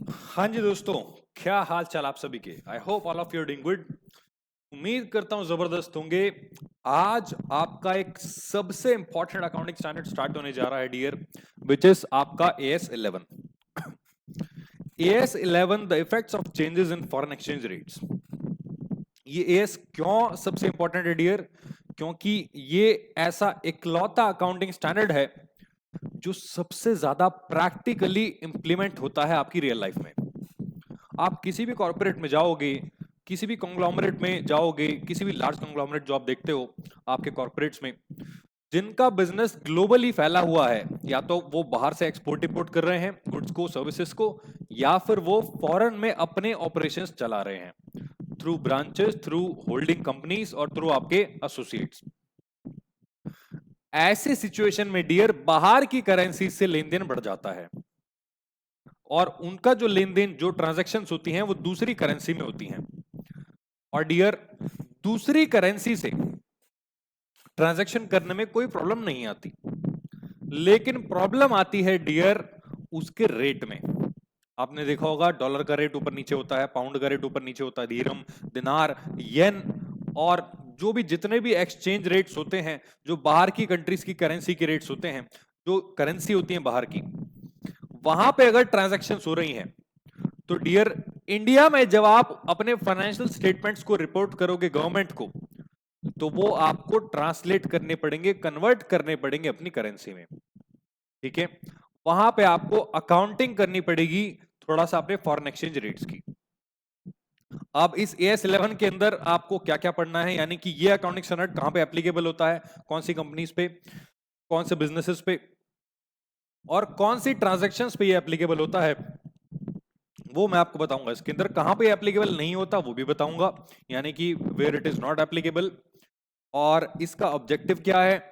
हाँ जी दोस्तों, क्या हाल चाल आप सभी के। I hope all of you doing good. उम्मीद करता हूँ जबरदस्त होंगे। आज आपका एक सबसे इंपॉर्टेंट अकाउंटिंग स्टैंडर्ड स्टार्ट होने जा रहा है डियर, विच इज आपका AS11। AS11 the effects of changes in foreign exchange rates. ये एएस क्यों सबसे इंपॉर्टेंट है डियर? क्योंकि ये ऐसा इकलौता अकाउंटिंग स्टैंडर्ड है जो सबसे ज्यादा प्रैक्टिकली इंप्लीमेंट होता है आपकी रियल लाइफ में। आप किसी भी कॉर्पोरेट में जाओगे, किसी भी कॉन्ग्लोमरेट में जाओगे, किसी भी लार्ज कॉन्ग्लोमरेट जो आप देखते हो आपके कॉर्पोरेट्स में, जिनका बिजनेस ग्लोबली फैला हुआ है, या तो वो बाहर से एक्सपोर्ट इंपोर्ट कर रहे हैं गुड्स को, सर्विसेज को, या फिर वो फॉरेन में अपने ऑपरेशंस चला रहे हैं through branches, through holding companies और थ्रू आपके एसोसिएट्स। ऐसे सिचुएशन में डियर बाहर की करेंसी से लेन देन बढ़ जाता है और उनका जो लेन देन, जो ट्रांजैक्शंस होती हैं वो दूसरी करेंसी में होती हैं। और डियर दूसरी करेंसी से ट्रांजैक्शन करने में कोई प्रॉब्लम नहीं आती, लेकिन प्रॉब्लम आती है डियर उसके रेट में। आपने देखा होगा डॉलर का रेट ऊपर नीचे होता है, पाउंड का रेट ऊपर नीचे होता है, दिरहम, दिनार, येन, और जो भी जितने भी एक्सचेंज रेट्स होते हैं, जो बाहर की कंट्रीज की करेंसी के रेट्स होते हैं, जो करेंसी होती है बाहर की, वहां पे अगर ट्रांजैक्शंस हो रही हैं तो डियर इंडिया में जब आप अपने फाइनेंशियल स्टेटमेंट्स को रिपोर्ट करोगे गवर्नमेंट को, तो वो आपको ट्रांसलेट करने पड़ेंगे, कन्वर्ट करने पड़ेंगे अपनी करेंसी में। ठीक है, वहां पे आपको अकाउंटिंग करनी पड़ेगी थोड़ा सा अपने फॉरेन एक्सचेंज रेट्स की। अब इस AS11 के अंदर आपको क्या क्या पढ़ना है, यानी कि ये अकाउंटिंग स्टैंडर्ड कहां पे एप्लीकेबल होता है, कौन सी कंपनीज पे, कौन से बिजनेसेस पे, और कौन सी ट्रांजैक्शंस पे ये एप्लीकेबल होता है, वो मैं आपको बताऊंगा। इसके अंदर कहां पे एप्लीकेबल नहीं होता वो भी बताऊंगा, यानी कि where it is not applicable, और इसका ऑब्जेक्टिव क्या है,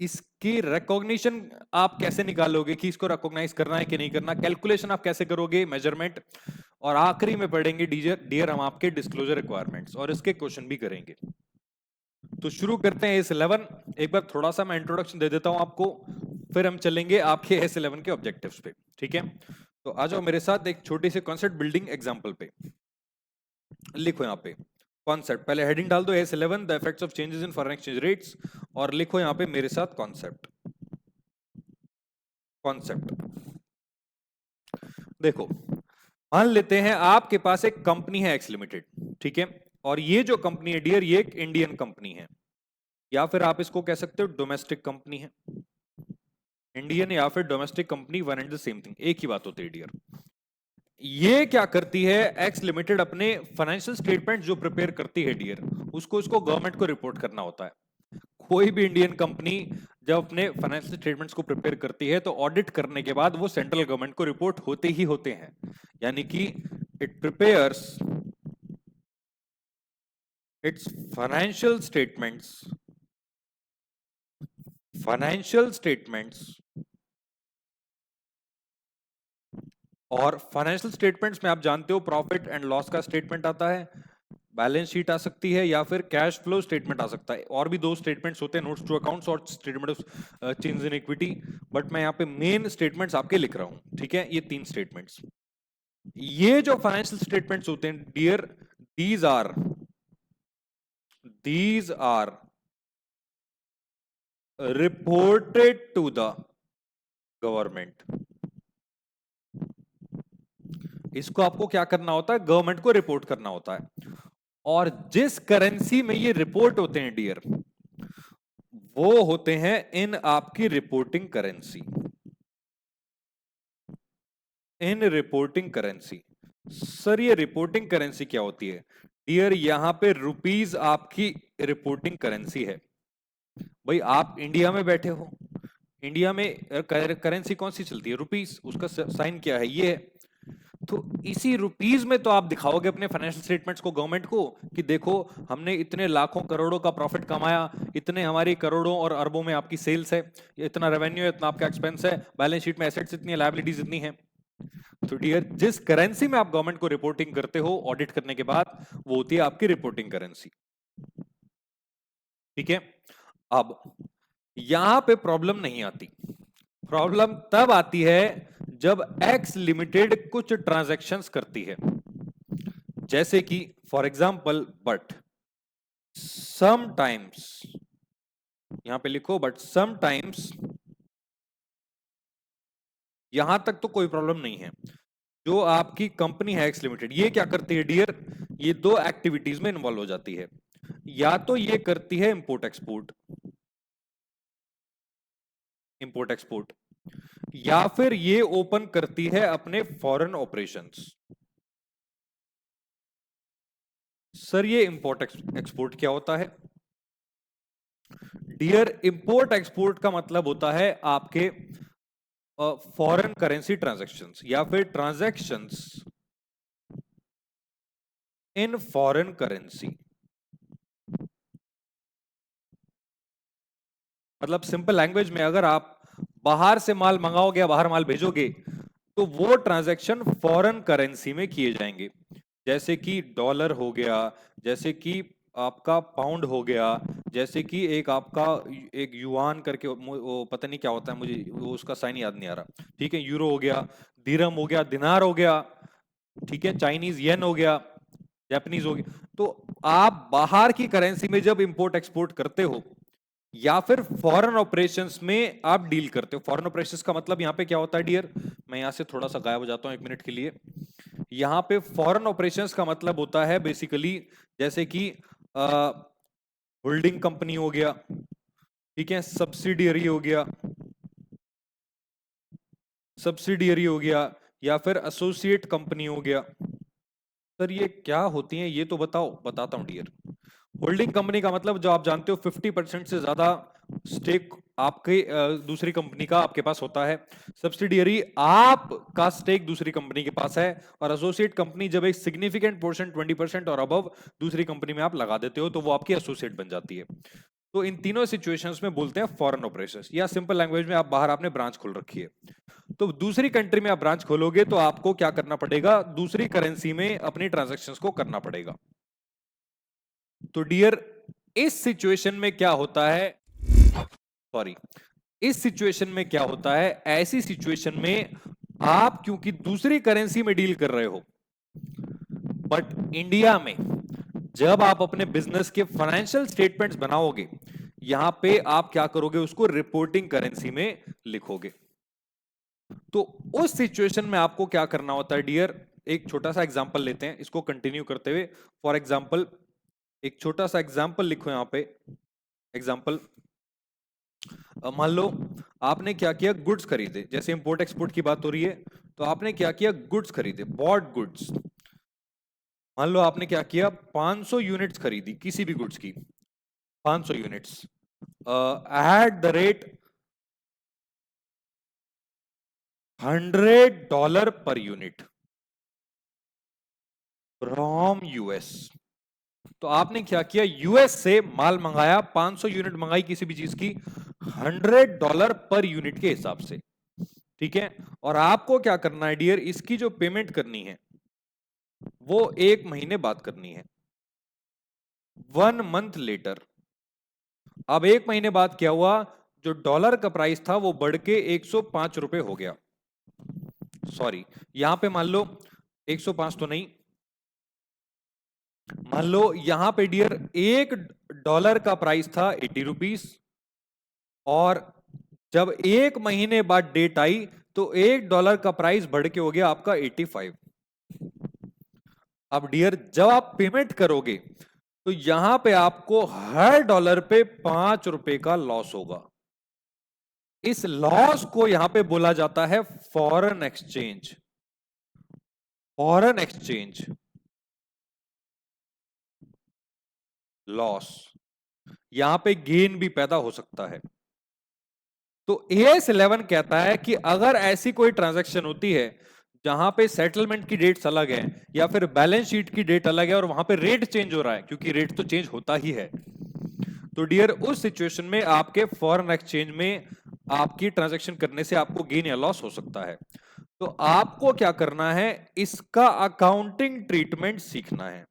इसकी रिकॉग्निशन आप कैसे निकालोगे कि इसको रिकॉग्नाइज करना है कि नहीं करना, कैलकुलेशन आप कैसे करोगे, मेजरमेंट, और आखिरी में पढ़ेंगे डियर हम आपके डिस्क्लोजर रिक्वायरमेंट्स, और इसके क्वेश्चन भी करेंगे। तो शुरू करते हैं AS11। एक बार थोड़ा सा मैं इंट्रोडक्शन दे देता हूं आपको, फिर हम चलेंगे आपके AS11 के ऑब्जेक्टिव्स पे। ठीक है, तो आ जाओ मेरे साथ एक छोटी सी कॉन्सेप्ट बिल्डिंग एग्जांपल पे। लिखो यहाँ पे कॉन्सेप्ट, पहले हेडिंग डाल दो AS11 the effects of changes in foreign exchange rates, और लिखो यहाँ पे मेरे साथ कॉन्सेप्ट। कॉन्सेप्ट देखो, मान लेते हैं आपके पास एक कंपनी है एक्स लिमिटेड। ठीक है, और ये जो कंपनी है डियर, ये एक इंडियन कंपनी है, या फिर आप इसको कह सकते हो डोमेस्टिक कंपनी है। इंडियन या फिर domestic company, one and the same thing, एक ही बात होती है डियर। ये क्या करती है एक्स लिमिटेड, अपने फाइनेंशियल स्टेटमेंट जो प्रिपेयर करती है डियर, उसको इसको गवर्नमेंट को रिपोर्ट करना होता है। कोई भी इंडियन कंपनी जब अपने फाइनेंशियल स्टेटमेंट्स को प्रिपेयर करती है तो ऑडिट करने के बाद वो सेंट्रल गवर्नमेंट को रिपोर्ट होते ही होते हैं, यानी कि it prepares it's financial statements, और फाइनेंशियल स्टेटमेंट्स में आप जानते हो प्रॉफिट एंड लॉस का स्टेटमेंट आता है, बैलेंस शीट आ सकती है, या फिर कैश फ्लो स्टेटमेंट आ सकता है, और भी दो स्टेटमेंट्स होते हैं, नोट्स टू अकाउंट्स और statement of change in equity, but मैं यहाँ पे मेन स्टेटमेंट्स आपके लिख रहा हूं। ठीक है, ये तीन स्टेटमेंट्स, ये जो फाइनेंशियल स्टेटमेंट्स होते हैं dear, these are these are reported to the government. इसको आपको क्या करना होता है, गवर्नमेंट को रिपोर्ट करना होता है, और जिस करेंसी में ये रिपोर्ट होते हैं डियर, वो होते हैं इन आपकी reporting currency, in reporting currency. Sir ये रिपोर्टिंग करेंसी क्या होती है डियर? यहां पे रुपीज आपकी रिपोर्टिंग करेंसी है। भाई आप इंडिया में बैठे हो, इंडिया में करेंसी कौन सी चलती है, रुपीज, उसका साइन क्या है, ये है। तो इसी रुपीज में तो आप दिखाओगे अपने फाइनेंशियल स्टेटमेंट्स को गवर्नमेंट को कि देखो हमने इतने लाखों करोड़ों का प्रॉफिट कमाया, इतने हमारी करोड़ों और अरबों में आपकी सेल्स है, इतना रेवेन्यू है, इतना आपका एक्सपेंस है, बैलेंस शीट में एसेट्स इतनी है, लायबिलिटीज इतनी है। तो डियर जिस करेंसी में आप गवर्नमेंट को रिपोर्टिंग करते हो ऑडिट करने के बाद, वो होती है आपकी रिपोर्टिंग करेंसी। ठीक है, अब यहां पे प्रॉब्लम नहीं आती, प्रॉब्लम तब आती है जब एक्स लिमिटेड कुछ ट्रांजैक्शंस करती है, जैसे कि फॉर एग्जांपल बट समटाइम्स, यहां पे लिखो बट समटाइम्स, यहां तक तो कोई प्रॉब्लम नहीं है। जो आपकी कंपनी है एक्स लिमिटेड, ये क्या करती है डियर, ये दो एक्टिविटीज में इन्वॉल्व हो जाती है। या तो ये करती है इंपोर्ट एक्सपोर्ट, इंपोर्ट एक्सपोर्ट, या फिर ये ओपन करती है अपने फॉरेन ऑपरेशंस। सर ये इंपोर्ट एक्सपोर्ट क्या होता है डियर? इंपोर्ट एक्सपोर्ट का मतलब होता है आपके फॉरेन करेंसी ट्रांजैक्शंस या फिर ट्रांजैक्शंस इन फॉरेन करेंसी। मतलब सिंपल लैंग्वेज में अगर आप बाहर से माल मंगाओगे या बाहर माल भेजोगे तो वो ट्रांजैक्शन फॉरेन करेंसी में किए जाएंगे, जैसे कि डॉलर हो गया, जैसे कि आपका पाउंड हो गया, जैसे कि एक आपका एक युआन करके वो पता नहीं क्या होता है, मुझे वो उसका साइन याद नहीं आ रहा, ठीक है, यूरो हो गया, दिरहम हो गया, दिनार हो गया, ठीक है, चाइनीज येन हो गया, जापानीज हो गया। तो आप बाहर की करेंसी में जब इंपोर्ट एक्सपोर्ट करते हो या फिर फॉरेन ऑपरेशंस में आप डील करते हो, फॉरेन ऑपरेशंस का मतलब यहां पे क्या होता है डियर, मैं यहां से थोड़ा सा गायब हो जाता हूं एक मिनट के लिए। यहां पे फॉरेन ऑपरेशंस का मतलब होता है बेसिकली जैसे कि होल्डिंग कंपनी हो गया, ठीक है, सब्सिडियरी हो गया, सब्सिडियरी हो गया, या फिर एसोसिएट कंपनी हो गया। सर ये क्या होती हैं ये तो बताओ, बताता हूं डियर। होल्डिंग कंपनी का मतलब जो आप जानते हो 50% से ज्यादा स्टेक आपके दूसरी कंपनी का आपके पास होता है। सब्सिडियरी आपका स्टेक दूसरी कंपनी के पास है। और एसोसिएट कंपनी जब एक सिग्निफिकेंट पोर्शन 20% और अबव दूसरी कंपनी में आप लगा देते हो तो वो आपकी एसोसिएट बन जाती है। तो इन तीनों सिचुएशंस में बोलते हैं फॉरेन ऑपरेशंस, या सिंपल लैंग्वेज में आप बाहर आपने ब्रांच खोल रखी है, तो दूसरी कंट्री में आप ब्रांच खोलोगे तो आपको क्या करना पड़ेगा, दूसरी करेंसी में अपनी ट्रांजैक्शंस को करना पड़ेगा। तो डियर इस सिचुएशन में क्या होता है, सॉरी, इस सिचुएशन में क्या होता है, ऐसी सिचुएशन में आप क्योंकि दूसरी करेंसी में डील कर रहे हो, बट इंडिया में जब आप अपने बिजनेस के फाइनेंशियल स्टेटमेंट्स बनाओगे, यहां पे आप क्या करोगे, उसको रिपोर्टिंग करेंसी में लिखोगे। तो उस सिचुएशन में आपको क्या करना होता है डियर, एक छोटा सा एग्जांपल लेते हैं इसको कंटिन्यू करते हुए। फॉर एग्जांपल, एक छोटा सा एग्जांपल लिखो यहां पे, एग्जांपल मान लो आपने क्या किया, गुड्स खरीदे, जैसे इंपोर्ट एक्सपोर्ट की बात हो रही है तो आपने क्या किया, गुड्स खरीदे, बॉट गुड्स। मान लो आपने क्या किया, 500 यूनिट्स खरीदी किसी भी गुड्स की, 500 units at the rate $100 per unit from US. तो आपने क्या किया, यूएस से माल मंगाया, 500 यूनिट मंगाई किसी भी चीज की, $100 पर यूनिट के हिसाब से, ठीक है। और आपको क्या करना है डियर, इसकी जो पेमेंट करनी है वो 1 महीने बाद करनी है, 1 मंथ लेटर। अब 1 महीने बाद क्या हुआ, जो डॉलर का प्राइस था वो बढ़ के 105 रुपए हो गया, सॉरी यहां पे मान लो 105 तो नहीं, मान लो यहां पे डियर $1 का प्राइस था 80 रुपीस, और जब 1 महीने बाद डेट आई तो $1 का प्राइस बढ़ के हो गया आपका 85। अब डियर जब आप पेमेंट करोगे तो यहां पे आपको हर डॉलर पे 5 रुपए का लॉस होगा। इस लॉस को यहां पे बोला जाता है foreign exchange, foreign exchange loss. यहां पे गेन भी पैदा हो सकता है। तो AS 11 कहता है कि अगर ऐसी कोई ट्रांजैक्शन होती है जहां पे सेटलमेंट की डेट्स अलग है या फिर बैलेंस शीट की डेट अलग है और वहां पे रेट चेंज हो रहा है, क्योंकि रेट तो चेंज होता ही है, तो डियर उस सिचुएशन में आपके फॉरेन एक्सचेंज में आपकी ट्रांजैक्शन करने से आपको गेन या लॉस हो सकता है। तो आपको क्या करना है, इसका अकाउंटिंग ट्रीटमेंट सीखना है,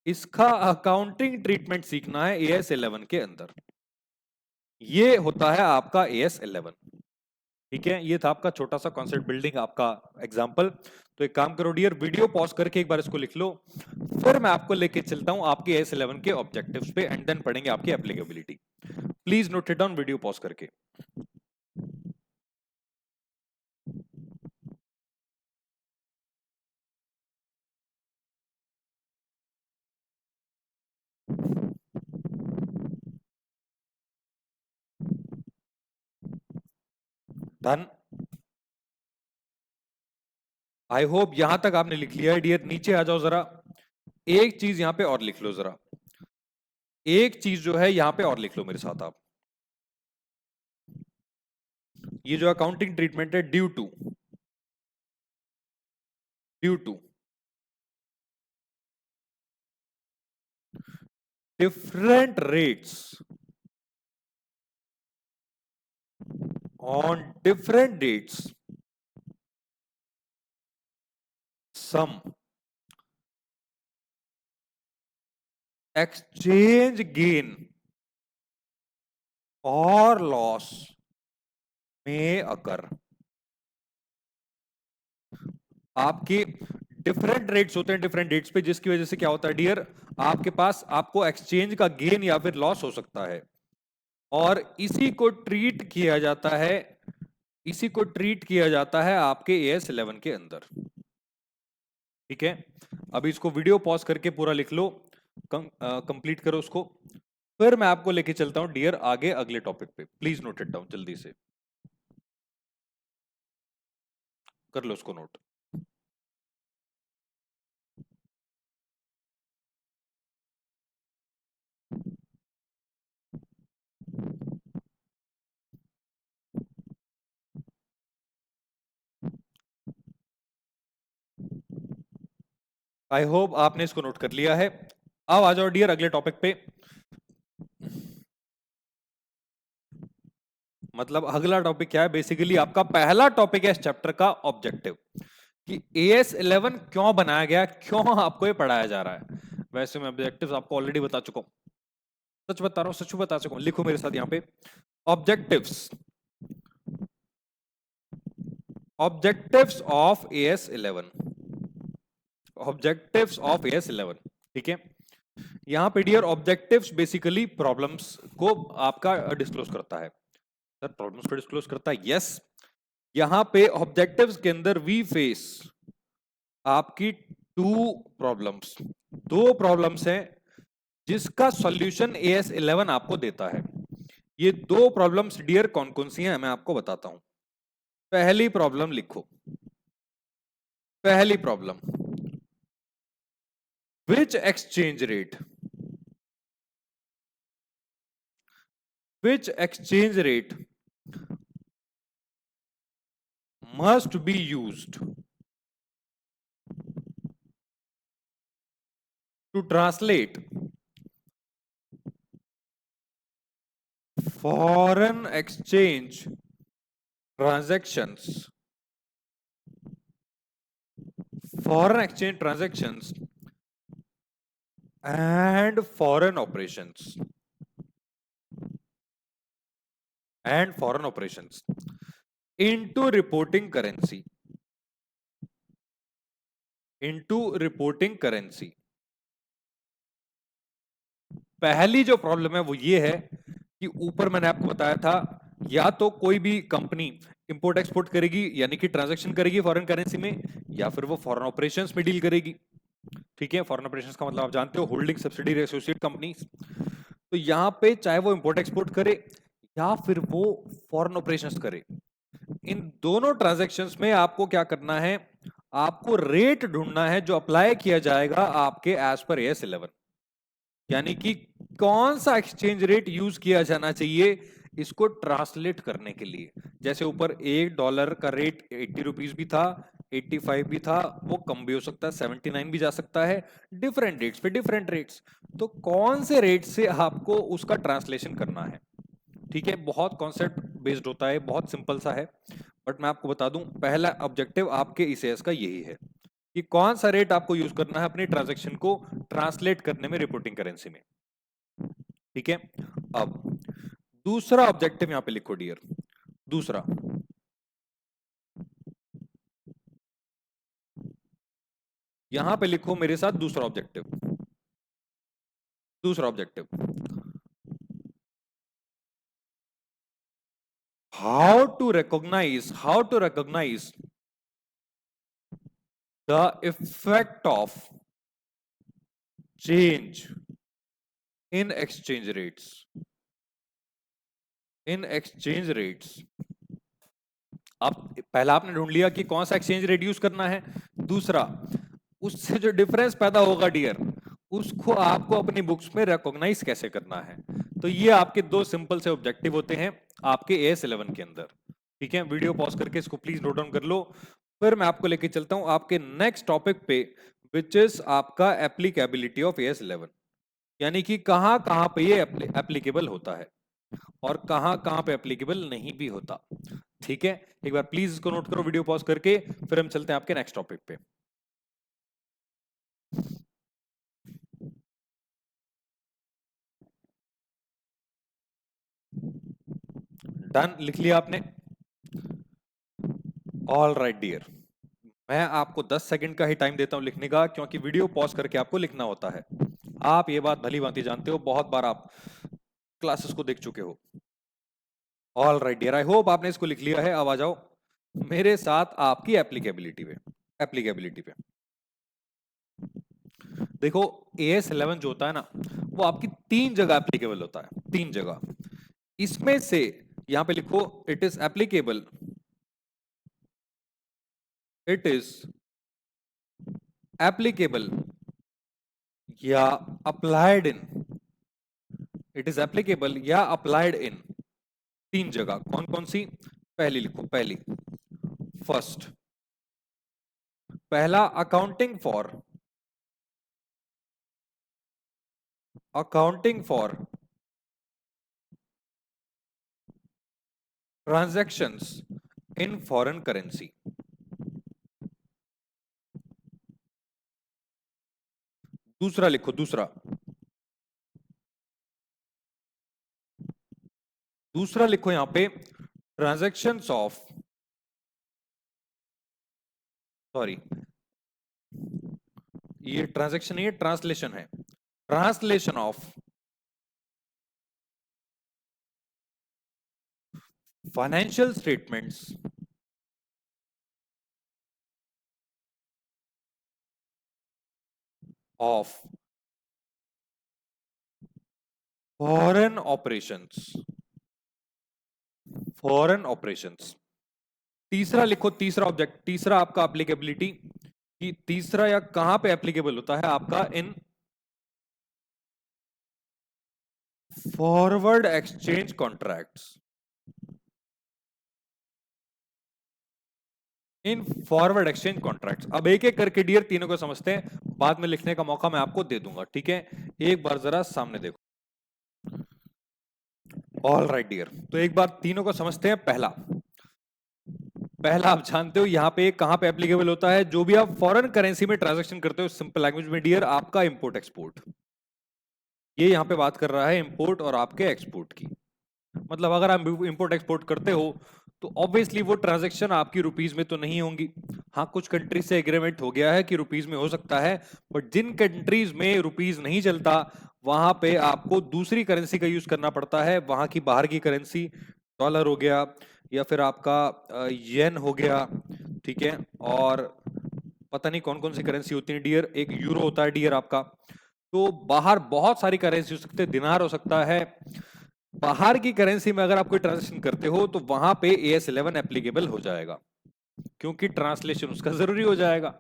इसका अकाउंटिंग ट्रीटमेंट सीखना है AS 11 के अंदर। ये होता है आपका AS11। ठीक है, ये था आपका छोटा सा कॉन्सेप्ट बिल्डिंग आपका एग्जाम्पल। तो एक काम करो डियर, वीडियो पॉज करके एक बार इसको लिख लो, फिर मैं आपको लेके चलता हूं आपके AS11 के ऑब्जेक्टिव्स पे, एंड देन पढ़ेंगे आपकी applicability. Please note it down video pause करके। डन। आई होप यहां तक आपने लिख लिया है डियर। नीचे आ जाओ जरा, एक चीज यहां पे और लिख लो जरा, एक चीज जो है यहां पे और लिख लो मेरे साथ आप। ये जो अकाउंटिंग ट्रीटमेंट है, due to different rates on different dates, some exchange gain or loss may occur। आपके डिफरेंट रेट्स होते हैं डिफरेंट डेट्स पे, जिसकी वजह से क्या होता है डियर, आपके पास आपको एक्सचेंज का गेन या फिर लॉस हो सकता है, और इसी को ट्रीट किया जाता है, इसी को ट्रीट किया जाता है आपके AS11 के अंदर। ठीक है, अभी इसको वीडियो पॉज करके पूरा लिख लो, कंप्लीट करो उसको, फिर मैं आपको लेके चलता हूं डियर आगे अगले टॉपिक पे। प्लीज नोट इट डाउन, जल्दी से कर लो उसको नोट। आई होप आपने इसको नोट कर लिया है। अब आ जाओ डियर अगले टॉपिक पे। मतलब अगला टॉपिक क्या है, बेसिकली आपका पहला टॉपिक है इस चैप्टर का ऑब्जेक्टिव, कि AS11 क्यों बनाया गया, क्यों आपको ये पढ़ाया जा रहा है। वैसे मैं ऑब्जेक्टिव्स आपको ऑलरेडी बता चुका हूं, सच बता रहा हूं, सच बता चुका हूं। लिखो मेरे साथ यहाँ पे, objectives, objectives of AS11, objectives of AS11। ठीक है, यहां पे डियर ऑब्जेक्टिव्स बेसिकली प्रॉब्लम्स को आपका डिस्क्लोज करता है। सर प्रॉब्लम्स को डिस्क्लोज करता है, यस। यहां पे ऑब्जेक्टिव्स के अंदर वी फेस आपकी टू प्रॉब्लम्स, दो प्रॉब्लम्स हैं जिसका सॉल्यूशन AS11 आपको देता है। ये दो प्रॉब्लम्स डियर कौन कौन सी हैं मैं आपको बताता हूं। पहली प्रॉब्लम लिखो, पहली problem, which exchange rate, which exchange rate must be used to translate foreign exchange transactions, foreign exchange transactions and foreign operations, and foreign operations into reporting currency, into reporting currency। पहली जो problem है वो ये है कि ऊपर मैंने आपको बताया था, या तो कोई भी कंपनी इंपोर्ट एक्सपोर्ट करेगी यानी कि ट्रांजैक्शन करेगी फॉरेन करेंसी में, या फिर वो फॉरेन ऑपरेशंस में डील करेगी। ठीक है, फॉरेन ऑपरेशंस का मतलब आप जानते हो, होल्डिंग सब्सिडी एसोसिएट कंपनीज। तो यहाँ पे चाहे वो इंपोर्ट एक्सपोर्ट करे या फिर वो फॉरेन ऑपरेशंस करे, इन दोनों ट्रांजैक्शंस में आपको क्या करना है, आपको रेट ढूंढना है जो अप्लाई किया जाएगा आपके एज पर AS11, यानी कि कौन सा एक्सचेंज रेट यूज किया जाना चाहिए इसको ट्रांसलेट करने के लिए। जैसे ऊपर $1 का रेट 80 रुपीज भी था, 85 भी था, वो कम भी हो सकता है, 79 भी जा सकता है, डिफरेंट डेट्स पे डिफरेंट रेट्स। तो कौन से रेट से आपको उसका ट्रांसलेशन करना है। ठीक है, बहुत कॉन्सेप्ट बेस्ड होता है, बहुत सिंपल सा है, बट मैं आपको बता दूं पहला ऑब्जेक्टिव आपके इस का यही है कि कौन सा रेट आपको यूज करना है अपनी ट्रांजैक्शन को ट्रांसलेट करने में रिपोर्टिंग करेंसी में। ठीक है, अब दूसरा ऑब्जेक्टिव यहां पे लिखो डियर, दूसरा, यहां पे लिखो मेरे साथ दूसरा ऑब्जेक्टिव, दूसरा objective, how to recognise the effect of change in exchange rates, in exchange rates. अब पहला आपने ढूंढ लिया कि कौन सा एक्सचेंज रेट यूज करना है, दूसरा उससे जो डिफरेंस पैदा होगा डियर, उसको आपको अपनी बुक्स में रिकॉग्नाइज कैसे करना है। तो ये आपके दो सिंपल से ऑब्जेक्टिव होते हैं आपके AS11 के अंदर। ठीक है, वीडियो पॉज करके इसको प्लीज नोट डाउन कर लो। फिर मैं आपको लेके चलता हूं आपके नेक्स्ट टॉपिक पे, विच इज आपका एप्लीकेबिलिटी ऑफ AS11, यानी कि कहां कहां पे ये एप्लीकेबल होता है और कहां कहां पे एप्लीकेबल नहीं भी होता। ठीक है, एक बार प्लीज इसको नोट करो वीडियो पॉज करके, फिर हम चलते हैं आपके नेक्स्ट टॉपिक पे। डन, लिख लिया आपने? ऑल राइट डियर, मैं आपको 10 सेकंड का ही टाइम देता हूं लिखने का, क्योंकि वीडियो पॉज करके आपको लिखना होता है। आप ये बात भली भांति जानते हो, बहुत बार आप क्लासेस को देख चुके हो। All right dear, I hope आपने इसको लिख लिया है। अब आ जाओ मेरे साथ आपकी एप्लीकेबिलिटी पे। एप्लीकेबिलिटी पे देखो, AS11 जो होता है ना, वो आपकी 3 जगह एप्लीकेबल होता है, 3 जगह। इसमें से यहां पे लिखो, it is applicable, it is applicable या applied in, it is applicable या अप्लाइड इन, 3 जगह। कौन कौन सी? पहली लिखो, पहली, फर्स्ट, पहला accounting for, accounting for transactions in foreign currency. दूसरा लिखो, दूसरा, दूसरा लिखो यहां पे, ट्रांजैक्शंस ऑफ, सॉरी ये ट्रांजैक्शन नहीं है, ट्रांसलेशन है, translation of financial statements of foreign operations, foreign operations. तीसरा लिखो, तीसरा ऑब्जेक्ट, तीसरा आपका एप्लीकेबिलिटी, कि तीसरा या कहां पे एप्लीकेबल होता है आपका, in forward exchange contracts, in forward exchange contracts. अब एक एक करके डियर तीनों को समझते हैं, बाद में लिखने का मौका मैं आपको दे दूंगा। ठीक है, एक बार जरा सामने देखो। ऑल राइट डियर, तो एक बार तीनों को समझते हैं। पहला, पहला आप जानते हो यहां पे कहां पे एप्लीकेबल होता है, जो भी आप फॉरेन करेंसी में ट्रांजैक्शन करते हो, सिंपल लैंग्वेज में डियर, आपका इंपोर्ट एक्सपोर्ट। ये यहां पे बात कर रहा है इंपोर्ट और आपके एक्सपोर्ट की। मतलब अगर आप इंपोर्ट एक्सपोर्ट करते हो तो ऑब्वियसली वो ट्रांजैक्शन आपकी रुपीज में तो नहीं होंगी। हाँ, कुछ कंट्रीज से एग्रीमेंट हो गया है कि रुपीज में हो सकता है, बट जिन कंट्रीज में रुपीज नहीं चलता वहां पे आपको दूसरी करेंसी का यूज करना पड़ता है, वहां की बाहर की करेंसी, डॉलर हो गया या फिर आपका येन हो गया। ठीक है, और पता नहीं कौन कौन सी करेंसी होती है डियर, एक यूरो होता है डियर आपका। तो बाहर बहुत सारी करेंसी हो सकते हैं, दिनार हो सकता है। बाहर की करेंसी में अगर आप कोई ट्रांजेक्शन करते हो तो वहां पे AS11 एप्लीकेबल हो जाएगा, क्योंकि ट्रांसलेशन उसका जरूरी हो जाएगा।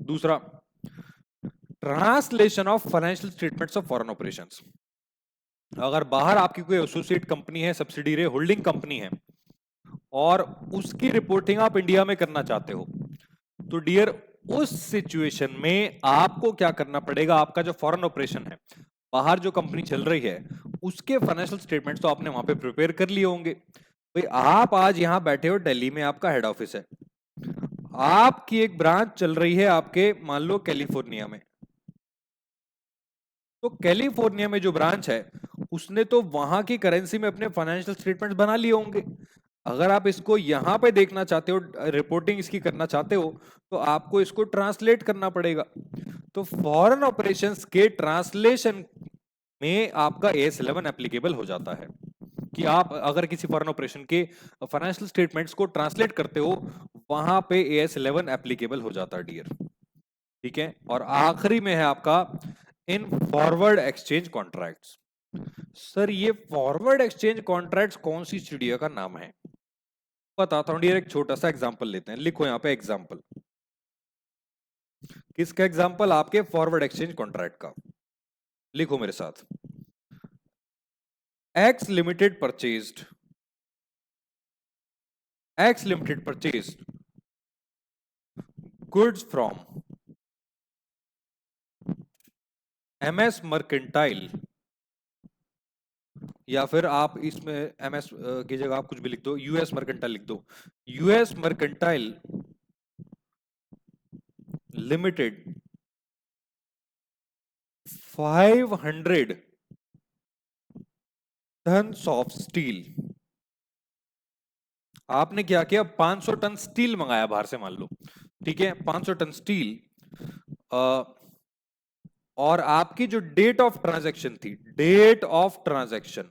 दूसरा, translation of financial statements of foreign operations. अगर बाहर आपकी कोई एसोसिएट कंपनी है, सब्सिडियरी होल्डिंग कंपनी है, और उसकी रिपोर्टिंग आप इंडिया में करना चाहते हो, तो डियर उस सिचुएशन में आपको क्या करना पड़ेगा, आपका जो फॉरेन ऑपरेशन है, बाहर जो कंपनी चल रही है, उसके फाइनेंशियल स्टेटमेंट्स तो आपने वहां पे प्रिपेयर कर लिए होंगे। भाई आप आज यहां बैठे हो, दिल्ली में आपका हेड ऑफिस है, आपकी एक ब्रांच चल रही है आपके मान लो कैलिफोर्निया में, तो कैलिफोर्निया में जो ब्रांच है उसने तो वहां की करेंसी में अपने फाइनेंशियल स्टेटमेंट्स बना लिए होंगे। अगर आप इसको यहाँ पे देखना चाहते हो, रिपोर्टिंग इसकी करना चाहते हो, तो आपको इसको ट्रांसलेट करना पड़ेगा। तो फॉरेन ऑपरेशंस के ट्रांसलेशन में आपका AS11 एप्लीकेबल हो जाता है, कि आप अगर किसी फॉरेन ऑपरेशन के फाइनेंशियल स्टेटमेंट्स को ट्रांसलेट करते हो, वहां पे AS11 एप्लीकेबल हो जाता है डियर। ठीक है, और आखिरी में है आपका in forward exchange contracts. Sir ये फॉरवर्ड एक्सचेंज कॉन्ट्रैक्ट्स कौन सी चिड़िया का नाम है? बताता हूं डियर, एक छोटा सा एग्जांपल लेते हैं। लिखो यहाँ पे एग्जांपल। किसका एग्जांपल? आपके फॉरवर्ड एक्सचेंज कॉन्ट्रैक्ट का। लिखो मेरे साथ। X Limited purchased goods from MS Mercantile, या फिर आप इसमें MS की जगह आप कुछ भी लिख दो, US Mercantile लिख दो। US Mercantile Limited 500 tons of steel। आपने क्या किया? 500 टन स्टील मंगाया बाहर से, मान लो। ठीक है, 500 टन स्टील। और आपकी जो डेट ऑफ ट्रांजैक्शन थी, डेट ऑफ ट्रांजैक्शन,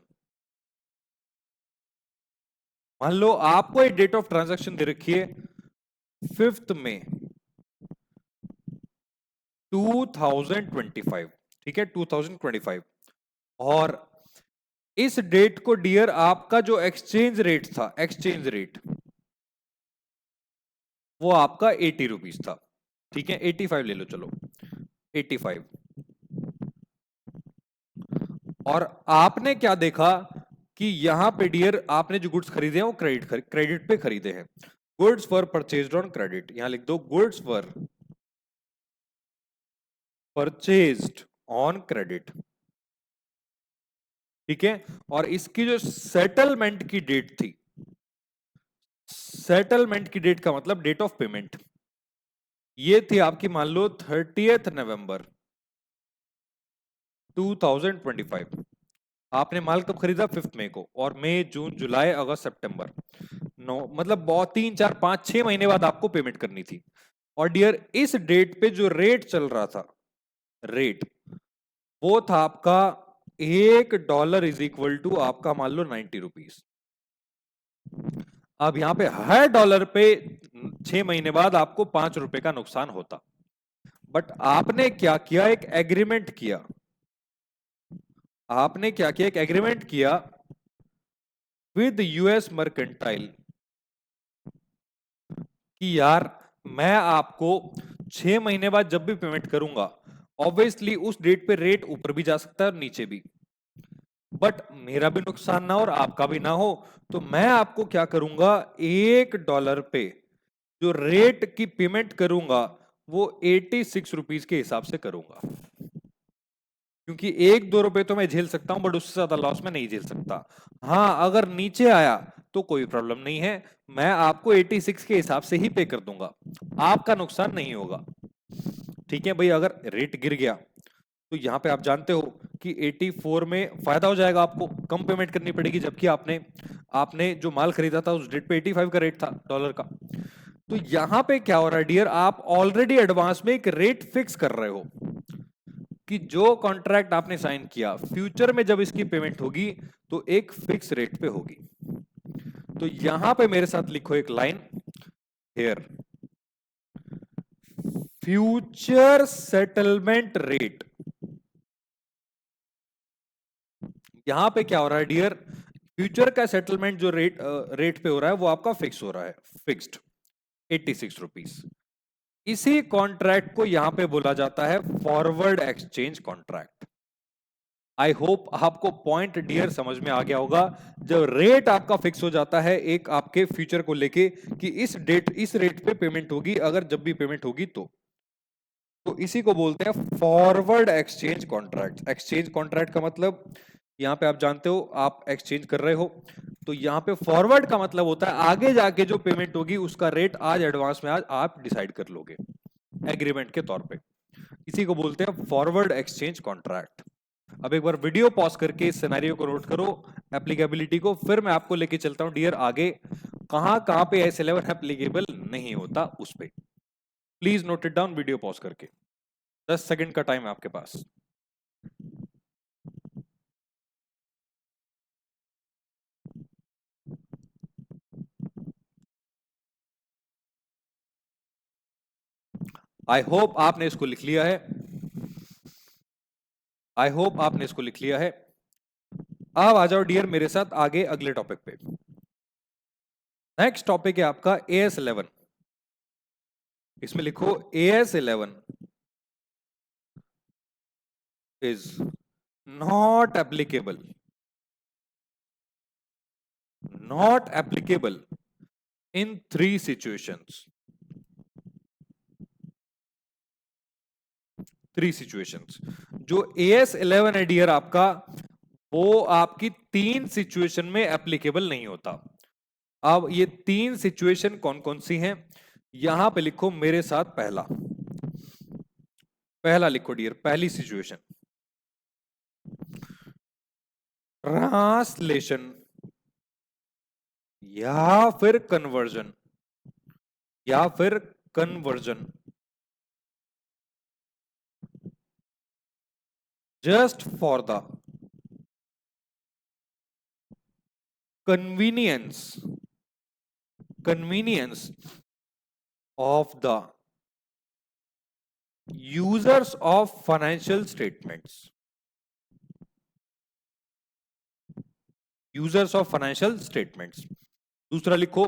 मान लो आपको एक डेट ऑफ ट्रांजैक्शन दे रखी है 5 मई 2025। ठीक है, 2025। और इस डेट को डियर आपका जो एक्सचेंज रेट था, एक्सचेंज रेट वो आपका 80 रुपीज था। ठीक है, 85 ले लो, चलो 85। और आपने क्या देखा कि यहां पे डियर आपने जो गुड्स खरीदे हैं वो क्रेडिट पे खरीदे हैं। Goods for purchased on credit, यहां लिख दो goods for purchased on credit. ठीक है, और इसकी जो सेटलमेंट की डेट थी, सेटलमेंट की डेट का मतलब डेट ऑफ पेमेंट, ये थी आपकी मान लो 30 नवंबर 2025। आपने माल कब खरीदा? 5 मई को। और मई, जून, जुलाई, अगस्त, सितंबर, 9, मतलब बहुत 3, 4, 5, 6 महीने बाद आपको पेमेंट करनी थी। और डियर इस डेट पे जो रेट चल रहा था, रेट वो था आपका $1 इज इक्वल टू आपका मान लो 90 रुपीज। अब यहां पे हर डॉलर पे 6 महीने बाद आपको 5 रुपए का नुकसान होता। बट आपने क्या किया? एक एग्रीमेंट किया। आपने क्या किया? एक एग्रीमेंट किया विद US मर्केंटाइल कि यार मैं आपको 6 महीने बाद जब भी पेमेंट करूंगा, ऑब्वियसली उस डेट पे रेट ऊपर भी जा सकता है और नीचे भी, बट मेरा भी नुकसान ना हो और आपका भी ना हो, तो मैं आपको क्या करूंगा? $1 पे जो रेट की पेमेंट करूंगा वो 86 रुपीज के हिसाब से करूंगा। क्योंकि 1-2 रुपए तो मैं झेल सकता हूं, बट उससे ज्यादा लॉस में नहीं झेल सकता। हाँ, अगर नीचे आया तो कोई प्रॉब्लम नहीं है, मैं आपको 86 के हिसाब से ही पे कर दूंगा, आपका नुकसान नहीं होगा। ठीक है भाई, अगर रेट गिर गया तो यहाँ पे आप जानते हो कि 84 में फायदा हो जाएगा, आपको कम पेमेंट करनी पड़ेगी, जबकि आपने जो माल खरीदा था उस डेट पे 85 का रेट था डॉलर का। तो यहाँ पे क्या हो रहा है डियर? आप ऑलरेडी एडवांस में एक रेट फिक्स कर रहे हो कि जो कॉन्ट्रैक्ट आपने साइन किया, फ्यूचर में जब इसकी पेमेंट होगी तो एक फिक्स रेट पे होगी। तो यहां पे मेरे साथ लिखो एक line, here future settlement rate. यहां पे क्या हो रहा है डियर? फ्यूचर का सेटलमेंट जो रेट पे हो रहा है वो आपका फिक्स हो रहा है, फिक्स्ड 86 रुपीज। इसी कॉन्ट्रैक्ट को यहां पे बोला जाता है forward exchange contract. I hope आपको पॉइंट डियर समझ में आ गया होगा। जब रेट आपका फिक्स हो जाता है एक आपके फ्यूचर को लेके कि इस रेट पे पेमेंट होगी, अगर जब भी पेमेंट होगी तो इसी को बोलते हैं forward exchange contract. Exchange contract का मतलब यहाँ पे आप जानते हो, आप एक्सचेंज कर रहे हो, तो यहाँ पे फॉरवर्ड का मतलब होता है आगे जाके जो पेमेंट होगी उसका रेट आज एडवांस में आज आप डिसाइड कर लोगे एग्रीमेंट के तौर पे। इसी को बोलते हैं फॉरवर्ड एक्सचेंज कॉन्ट्रैक्ट। अब एक बार वीडियो पॉज करके इस सिनेरियो को नोट करो, एप्लीकेबिलिटी को, फिर मैं आपको लेके चलता हूं डियर आगे कहां कहां पे AS11 एप्लीकेबल नहीं होता उस पे। Please note it down video pause करके, 10 सेकंड का टाइम है आपके पास। आई होप आपने इसको लिख लिया है, आई होप आपने इसको लिख लिया है। अब आ जाओ डियर मेरे साथ आगे अगले टॉपिक पे। नेक्स्ट टॉपिक है आपका AS11। इसमें लिखो AS11 is not applicable in 3 situations। 3 situations। जो AS11 है डियर आपका, वो आपकी 3 सिचुएशन में एप्लीकेबल नहीं होता। अब ये 3 सिचुएशन कौन कौन सी हैं, यहां पे लिखो मेरे साथ। पहला लिखो डियर, पहली सिचुएशन, ट्रांसलेशन या फिर conversion, just for the convenience of the users of financial statements। दूसरा लिखो,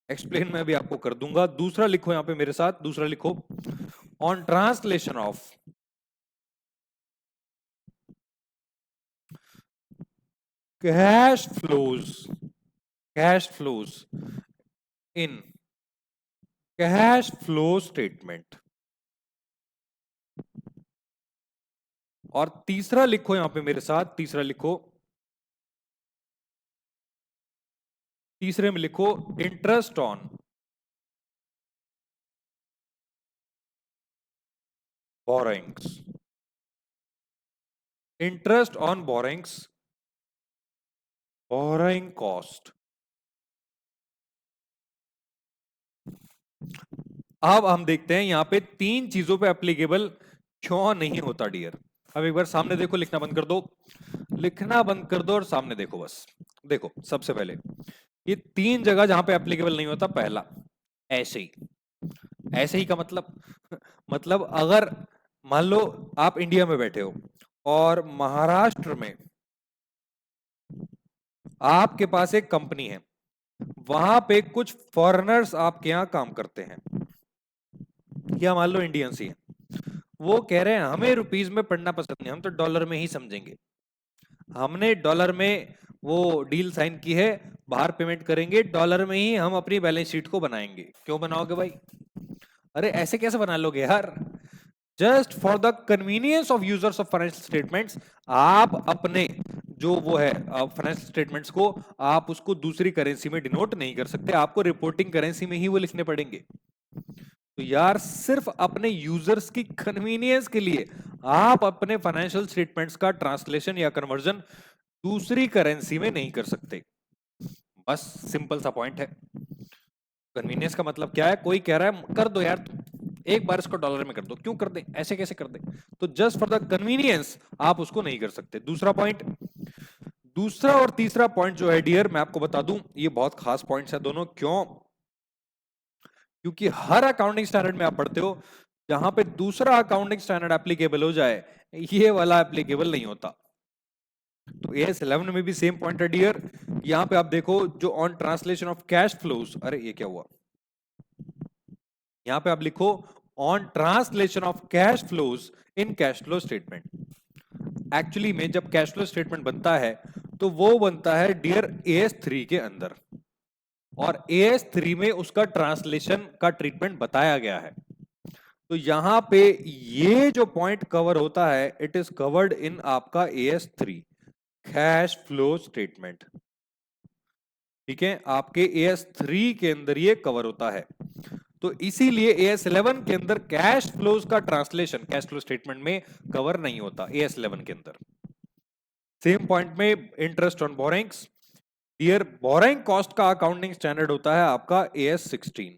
एक्सप्लेन मैं भी आपको कर दूंगा। दूसरा लिखो यहां पे मेरे साथ, दूसरा लिखो, on translation of cash flows in cash flow statement. और तीसरा लिखो यहां पे मेरे साथ, तीसरा लिखो, तीसरे में लिखो interest on borrowings, borrowing cost. अब हम देखते हैं यहां पे 3 चीजों पे एप्लीकेबल क्यों नहीं होता डियर। अब एक बार सामने देखो, लिखना बंद कर दो और सामने देखो बस। देखो सबसे पहले ये 3 जगह जहां पे एप्लीकेबल नहीं होता। पहला, ऐसे ही का मतलब अगर मान लो आप इंडिया में बैठे हो और महाराष्ट्र में आपके पास एक कंपनी है, वहां पे कुछ फॉरेनर्स आपके यहां काम करते हैं, या मान लो इंडियंस ही हैं, वो कह रहे हैं हमें रुपीस में पढ़ना पसंद नहीं, हम तो डॉलर में ही समझेंगे, हमने डॉलर में वो डील साइन की है, बाहर पेमेंट करेंगे डॉलर में ही, हम अपनी बैलेंस शीट को बनाएंगे। क्यों बनाओगे भाई? अरे ऐसे कैसे बना लोगे यार? Just for the convenience of users of financial statements, आप अपने जो वो है फाइनेंशियल स्टेटमेंट्स को आप उसको दूसरी करेंसी में डिनोट नहीं कर सकते, आपको रिपोर्टिंग करेंसी में ही वो लिखने पड़ेंगे। तो यार सिर्फ अपने यूजर्स की कन्वीनियंस के लिए आप अपने फाइनेंशियल स्टेटमेंट्स का ट्रांसलेशन या कन्वर्जन दूसरी करेंसी में नहीं कर सकते। बस सिंपल सा पॉइंट है। कन्वीनियंस का मतलब क्या है? कोई कह रहा है कर दो यार, एक बार इसको डॉलर में कर दो, क्यों कर दे, ऐसे कैसे कर दे? तो जस्ट फॉर द कन्वीनियंस आप उसको नहीं कर सकते। दूसरा पॉइंट, दूसरा और तीसरा पॉइंट जो है डियर मैं आपको बता दूं, ये बहुत खास पॉइंट्स है दोनों। क्यों? क्योंकि हर अकाउंटिंग स्टैंडर्ड में आप पढ़ते हो जहां पे दूसरा अकाउंटिंग स्टैंडर्ड एप्लीकेबल हो जाए, ये वाला एप्लीकेबल नहीं होता। तो AS11 में भी सेम पॉइंट है डियर। यहां पे आप देखो जो on translation of cash flows, अरे ये क्या हुआ, यहां पे आप लिखो on translation of cash flows in cash flow statement. Actually में जब कैश फ्लो स्टेटमेंट बनता है तो वो बनता है डियर AS3 के अंदर, और AS3 में उसका ट्रांसलेशन का ट्रीटमेंट बताया गया है। तो यहां पे ये जो पॉइंट कवर होता है, इट इज कवर्ड इन आपका AS3 कैश फ्लो स्टेटमेंट। ठीक है, आपके AS3 के अंदर ये कवर होता है। तो इसीलिए AS11 के अंदर कैश फ्लोज का ट्रांसलेशन कैश फ्लो स्टेटमेंट में कवर नहीं होता, AS11 के अंदर। सेम पॉइंट में interest on borrowings. Dear, borrowing cost का अकाउंटिंग स्टैंडर्ड होता है आपका AS16,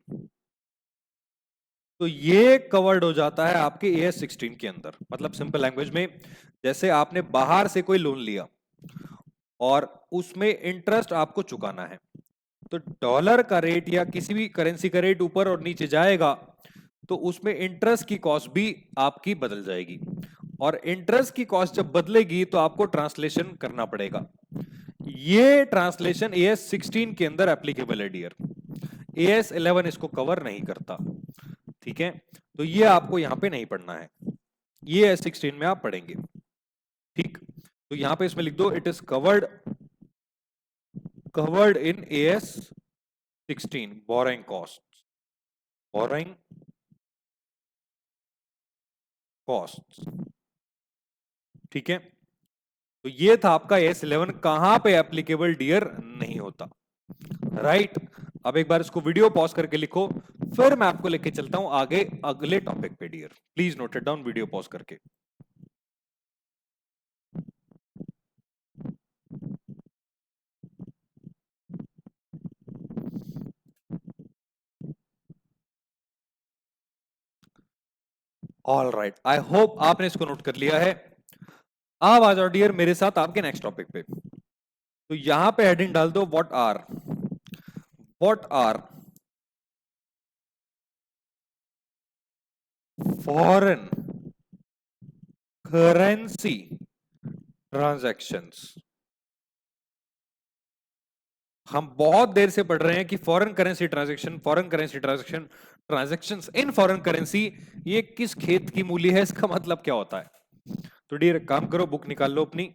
तो ये कवर्ड हो जाता है आपके AS16 के अंदर। मतलब सिंपल लैंग्वेज में, जैसे आपने बाहर से कोई लोन लिया और उसमें इंटरेस्ट आपको चुकाना है, तो डॉलर का रेट या किसी भी करेंसी का रेट ऊपर और नीचे जाएगा तो उसमें इंटरेस्ट की कॉस्ट भी आपकी बदल जाएगी, और इंटरेस्ट की कॉस्ट जब बदलेगी तो आपको ट्रांसलेशन करना पड़ेगा। ये ट्रांसलेशन AS16 के अंदर एप्लीकेबल है डियर, AS11 इसको कवर नहीं करता। ठीक है, तो ये आपको यहां पे नहीं पढ़ना है, ये AS16 में आप पढ़ेंगे। ठीक, तो यहां पे इसमें लिख दो, it is covered in AS16 borrowing cost, borrowing cost. ठीक है, तो ये था आपका AS11 कहां पे एप्लीकेबल डियर नहीं होता। राइट, अब एक बार इसको वीडियो पॉज करके लिखो, फिर मैं आपको लेके चलता हूं आगे अगले टॉपिक पे dear. Please note it down video pause करके। ऑल राइट, आई होप आपने इसको नोट कर लिया है। अब आ जाओ डियर मेरे साथ आपके नेक्स्ट टॉपिक पे। तो यहां पे हेडिंग डाल दो, what are foreign currency transactions. हम बहुत देर से पढ़ रहे हैं कि foreign currency transaction, foreign currency transaction, transactions in foreign currency, ये किस खेत की मूली है, इसका मतलब क्या होता है। तो डियर काम करो, बुक निकाल लो अपनी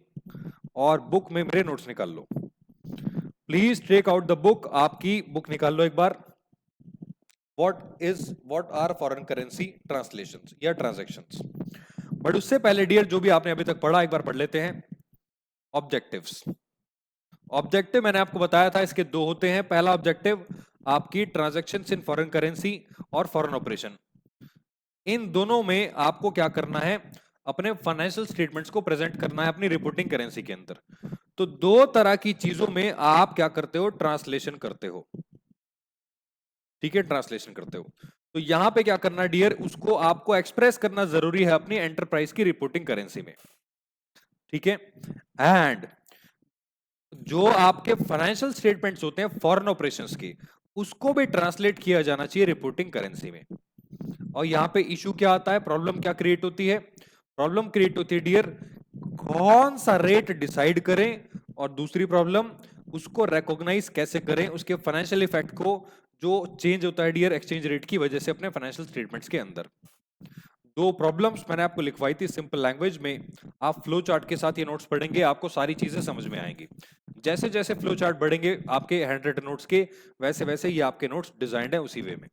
और बुक में मेरे नोट्स निकाल लो। Please take out the book, आपकी बुक निकाल लो एक बार। What are foreign currency translations या ट्रांजैक्शंस। बट उससे पहले डियर जो भी आपने अभी तक पढ़ा एक बार पढ़ लेते हैं। ऑब्जेक्टिव्स, ऑब्जेक्टिव मैंने आपको बताया था इसके दो होते हैं। पहला ऑब्जेक्टिव आपकी ट्रांजैक्शंस इन फॉरेन करेंसी और फॉरेन ऑपरेशन, इन दोनों में आपको क्या करना है, अपने फाइनेंशियल स्टेटमेंट्स को प्रेजेंट करना है अपनी रिपोर्टिंग करेंसी के अंदर। तो दो तरह की चीजों में आप क्या करते हो, ट्रांसलेशन करते हो। ठीक है, ट्रांसलेशन करते हो। तो यहां पे क्या करना है डियर, उसको आपको एक्सप्रेस करना जरूरी है अपनी एंटरप्राइज की रिपोर्टिंग करेंसी में। ठीक है, एंड जो आपके फाइनेंशियल स्टेटमेंट्स होते हैं फॉरेन ऑपरेशंस के, उसको भी ट्रांसलेट किया जाना चाहिए रिपोर्टिंग करेंसी में। और यहां पे इशू क्या आता है, प्रॉब्लम क्या क्रिएट होती है, प्रॉब्लम क्रिएट होती है डियर, कौन सा रेट डिसाइड करें, और दूसरी प्रॉब्लम उसको रिकॉग्नाइज कैसे करें, उसके फाइनेंशियल इफेक्ट को जो चेंज होता है डियर एक्सचेंज रेट की वजह से अपने फाइनेंशियल स्टेटमेंट्स के अंदर। दो प्रॉब्लम्स मैंने आपको लिखवाई थी सिंपल लैंग्वेज में, आप फ्लो चार्ट के साथ ये नोट्स पढ़ेंगे आपको सारी चीजें समझ में आएंगी। जैसे जैसे फ्लो चार्ट बढ़ेंगे आपके हैंड रिटन नोट्स के, वैसे वैसे ये आपके नोट्स डिजाइंड है उसी वे में।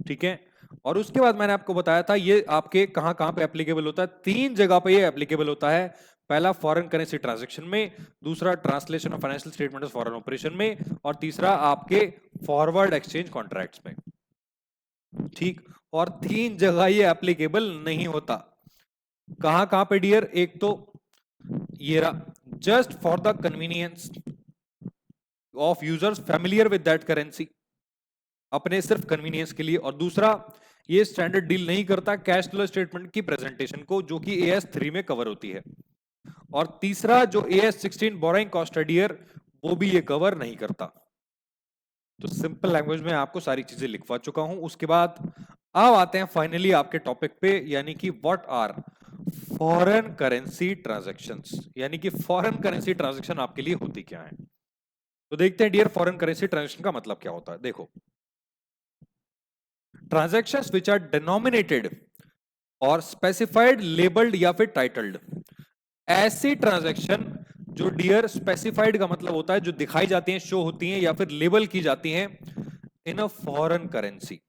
ठीक है, और उसके बाद मैंने आपको बताया था ये आपके कहां कहां पे एप्लीकेबल होता है, तीन जगह पे ये एप्लीकेबल होता है। पहला फॉरेन करेंसी ट्रांजैक्शन में, दूसरा translation of financial statement of foreign operation में, और तीसरा आपके फॉरवर्ड एक्सचेंज कॉन्ट्रैक्ट्स में। ठीक, और तीन जगह ये एप्लीकेबल नहीं होता। कहां कहां पे डियर, एक तो ये रहा, just for the convenience of users familiar with that currency, अपने सिर्फ कन्वीनियंस के लिए। और दूसरा, ये स्टैंडर्ड डील नहीं करता कैश फ्लो स्टेटमेंट की प्रेजेंटेशन को, जो कि AS3 में कवर होती है। और तीसरा जो AS16 बोरिंग कॉस्ट है डियर, वो भी ये कवर नहीं करता। तो सिंपल लैंग्वेज में आपको सारी चीजें लिखवा चुका हूं। उसके बाद अब आते हैं फाइनली आपके टॉपिक पे, यानी कि what are foreign currency transactions, यानी कि फॉरेन करेंसी ट्रांजैक्शन आपके लिए होती क्या है। तो देखते हैं डियर फॉरेन करेंसी ट्रांजैक्शन का मतलब क्या होता है। देखो, ट्रांजैक्शंस व्हिच आर डिनोमिनेटेड और स्पेसिफाइड, लेबल्ड या फिर टाइटल्ड, ऐसी ट्रांजैक्शन जो डियर स्पेसिफाइड का मतलब होता है जो दिखाई जाती हैं, शो होती हैं या फिर लेबल की जाती हैं in a foreign currency.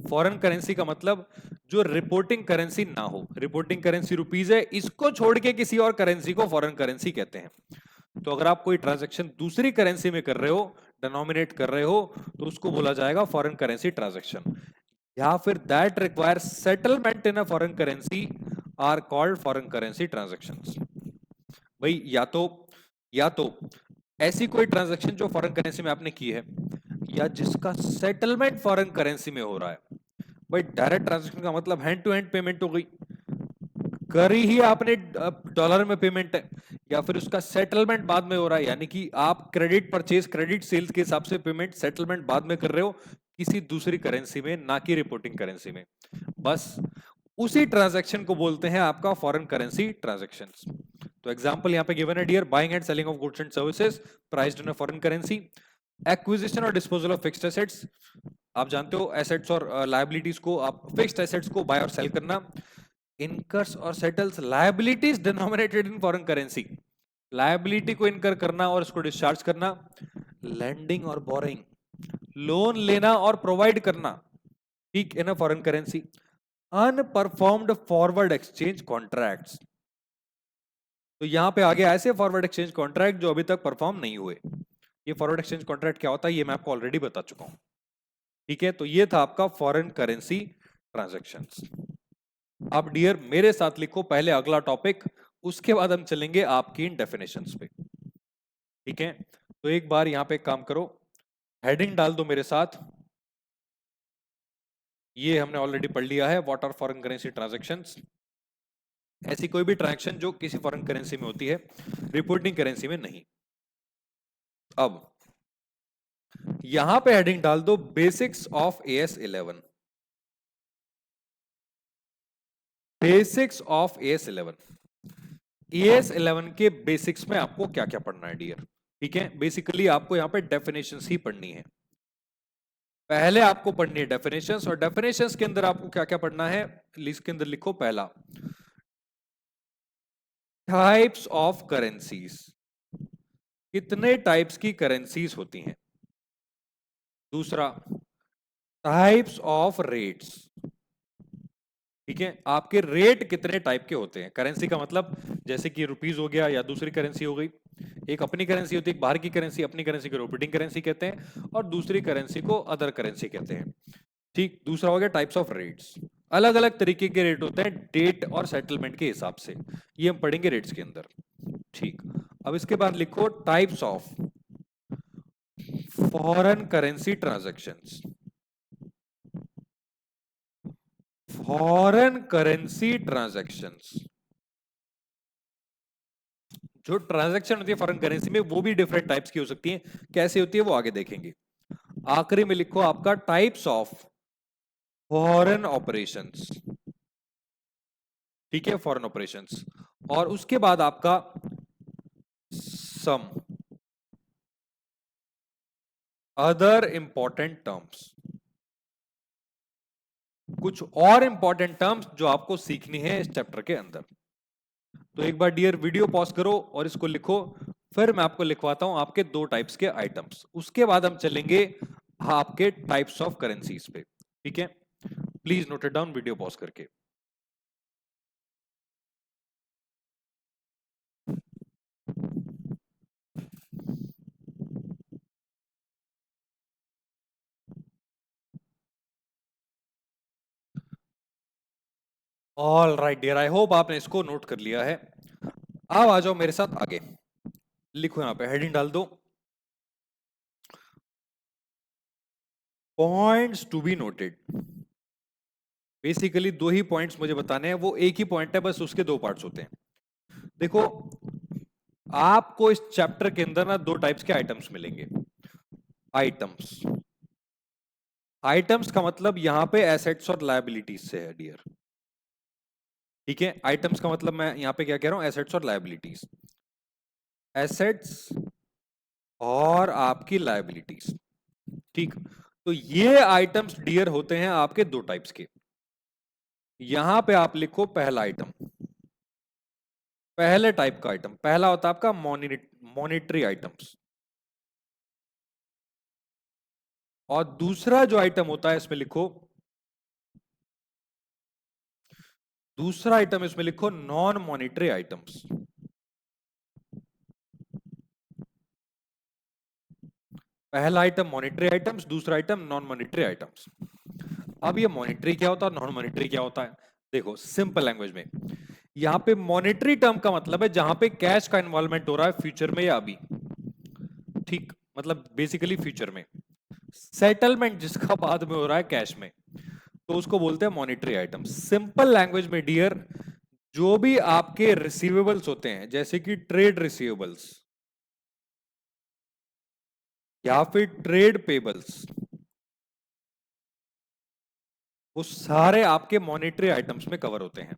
Foreign currency का मतलब जो रिपोर्टिंग करेंसी ना हो, रिपोर्टिंग करेंसी रुपीज है, इसको छोड़ के किसी और करेंसी को फॉरेन करेंसी कहते हैं। तो अगर आप कोई ट्रांजैक्शन दूसरी करेंसी में कर रहे हो, डिनोमिनेट कर रहे हो, तो उसको बोला जाएगा फॉरेन करेंसी ट्रांजैक्शन, या फिर that require settlement in a foreign currency are called foreign currency transactions. भाई या तो ऐसी कोई ट्रांजैक्शन जो फॉरेन करेंसी में आपने की है, या जिसका सेटलमेंट फॉरेन करेंसी में हो रहा है। भाई डायरेक्ट ट्रांजैक्शन का मतलब हैंड टू हैंड पेमेंट हो गई, करी ही आपने डॉलर में पेमेंट है, या फिर उसका सेटलमेंट बाद में हो रहा है, यानी कि आप क्रेडिट परचेज क्रेडिट सेल्स के हिसाब से पेमेंट सेटलमेंट बाद में कर रहे हो किसी दूसरी करेंसी में, ना कि रिपोर्टिंग करेंसी में। बस उसी ट्रांजैक्शन को बोलते हैं आपका फॉरेन करेंसी ट्रांजैक्शंस। तो एग्जांपल यहां पे गिवन है dear, buying and selling of goods and services priced in a foreign currency, acquisition और डिस्पोजल ऑफ फिक्स्ड एसेट्स, आप जानते हो एसेट्स और लायबिलिटीज को, आप फिक्स्ड एसेट्स को बाय और सेल करना, इनकर्स और settles liabilities denominated in foreign currency, liability को इनकर करना और उसको डिस्चार्ज करना, लैंडिंग और बोरिंग, लोन लेना और प्रोवाइड करना, ठीक, in a foreign currency, unperformed forward exchange contracts, तो यहां पे आगे ऐसे फॉरवर्ड एक्सचेंज कॉन्ट्रैक्ट जो अभी तक परफॉर्म नहीं हुए। ये फॉरवर्ड एक्सचेंज कॉन्ट्रैक्ट क्या होता है ये मैं आपको ऑलरेडी बता चुका हूं, ठीक है। तो ये था आपका फॉरेन करेंसी ट्रांजैक्शंस। अब डियर मेरे साथ लिखो पहले अगला टॉपिक, उसके बाद हम चलेंगे आपकी इन डेफिनेशंस पे, ठीक है। तो एक बार यहां पे एक काम करो, हेडिंग डाल दो मेरे साथ, ये हमने ऑलरेडी पढ़ लिया है, what are foreign currency transactions. ऐसी कोई भी ट्रांजैक्शन जो किसी फॉरेन करेंसी में होती है, रिपोर्टिंग करेंसी में नहीं। अब यहां पे हेडिंग डाल दो basics of AS11, basics of AS11। AS11 के बेसिक्स में आपको क्या क्या पढ़ना है डियर, ठीक है। बेसिकली आपको यहां पे डेफिनेशंस ही पढ़नी है, पहले आपको पढ़नी है डेफिनेशंस, और डेफिनेशंस के अंदर आपको क्या क्या पढ़ना है, लिस्ट के अंदर लिखो, पहला टाइप्स ऑफ करेंसीज, कितने टाइप्स की करेंसीज होती हैं। दूसरा टाइप्स ऑफ रेट्स, ठीक है, आपके रेट कितने टाइप के होते हैं। करेंसी का मतलब जैसे कि रुपीज हो गया या दूसरी करेंसी हो गई, एक अपनी करेंसी होती है, एक बाहर की करेंसी, अपनी करेंसी को रिपोर्टिंग करेंसी कहते हैं और दूसरी करेंसी को अदर करेंसी कहते हैं, ठीक। दूसरा हो गया टाइप्स ऑफ रेट्स, अलग अलग तरीके के रेट होते हैं डेट और सेटलमेंट के हिसाब से, ये हम पढ़ेंगे रेट्स के अंदर, ठीक। अब इसके बाद लिखो types of foreign currency transactions, foreign currency transactions, जो ट्रांजैक्शन होती है फॉरेन करेंसी में वो भी डिफरेंट टाइप्स की हो सकती है, कैसे होती है वो आगे देखेंगे। आखिरी में लिखो आपका टाइप्स ऑफ फॉरेन ऑपरेशंस, ठीक है, फॉरेन ऑपरेशंस, और उसके बाद आपका सम अदर इंपॉर्टेंट टर्म्स, कुछ और इंपॉर्टेंट टर्म्स जो आपको सीखनी है इस चैप्टर के अंदर। तो एक बार डियर वीडियो पॉज करो और इसको लिखो, फिर मैं आपको लिखवाता हूं आपके दो टाइप्स के आइटम्स, उसके बाद हम चलेंगे आपके टाइप्स ऑफ करेंसीज पे, ठीक है। Please note it down video pause करके। All right dear, I hope आपने इसको नोट कर लिया है। अब आ जाओ मेरे साथ आगे, लिखो यहां पे हेडिंग डाल दो points to be noted. Basically दो ही पॉइंट्स मुझे बताने हैं, वो एक ही पॉइंट है बस, उसके दो पार्ट्स होते हैं। देखो आपको इस चैप्टर के अंदर ना दो टाइप्स के आइटम्स मिलेंगे, आइटम्स, आइटम्स का मतलब यहां पे एसेट्स और लायबिलिटीज से है डियर, ठीक है। आइटम्स का मतलब मैं यहां पे क्या कह रहा हूं, एसेट्स और लायबिलिटीज, एसेट्स और आपकी लायबिलिटीज, ठीक। तो ये आइटम्स डियर होते हैं आपके दो टाइप्स के। यहां पे आप लिखो पहला आइटम, पहले टाइप का आइटम, पहला होता है आपका मॉनिटरी आइटम्स, और दूसरा जो आइटम होता है इसमें लिखो, दूसरा आइटम इसमें लिखो नॉन मॉनिटरी आइटम्स। पहला आइटम मॉनिटरी आइटम्स, दूसरा आइटम नॉन मॉनिटरी आइटम्स। अब ये मॉनिटरी क्या होता है, नॉन मॉनिटरी क्या होता है, देखो सिंपल लैंग्वेज में, यहां पे मॉनेटरी टर्म का मतलब है जहां पे कैश का इन्वॉल्वमेंट हो रहा है फ्यूचर में या अभी, ठीक, मतलब बेसिकली फ्यूचर में। सेटलमेंट जिसका बाद में हो रहा है कैश में, तो उसको बोलते हैं मॉनेटरी आइटम। सिंपल लैंग्वेज में डियर, जो भी आपके रिसीवेबल्स होते हैं जैसे कि ट्रेड रिसीवेबल्स या फिर ट्रेड पेबल्स, वो सारे आपके मॉनेटरी आइटम्स में कवर होते हैं।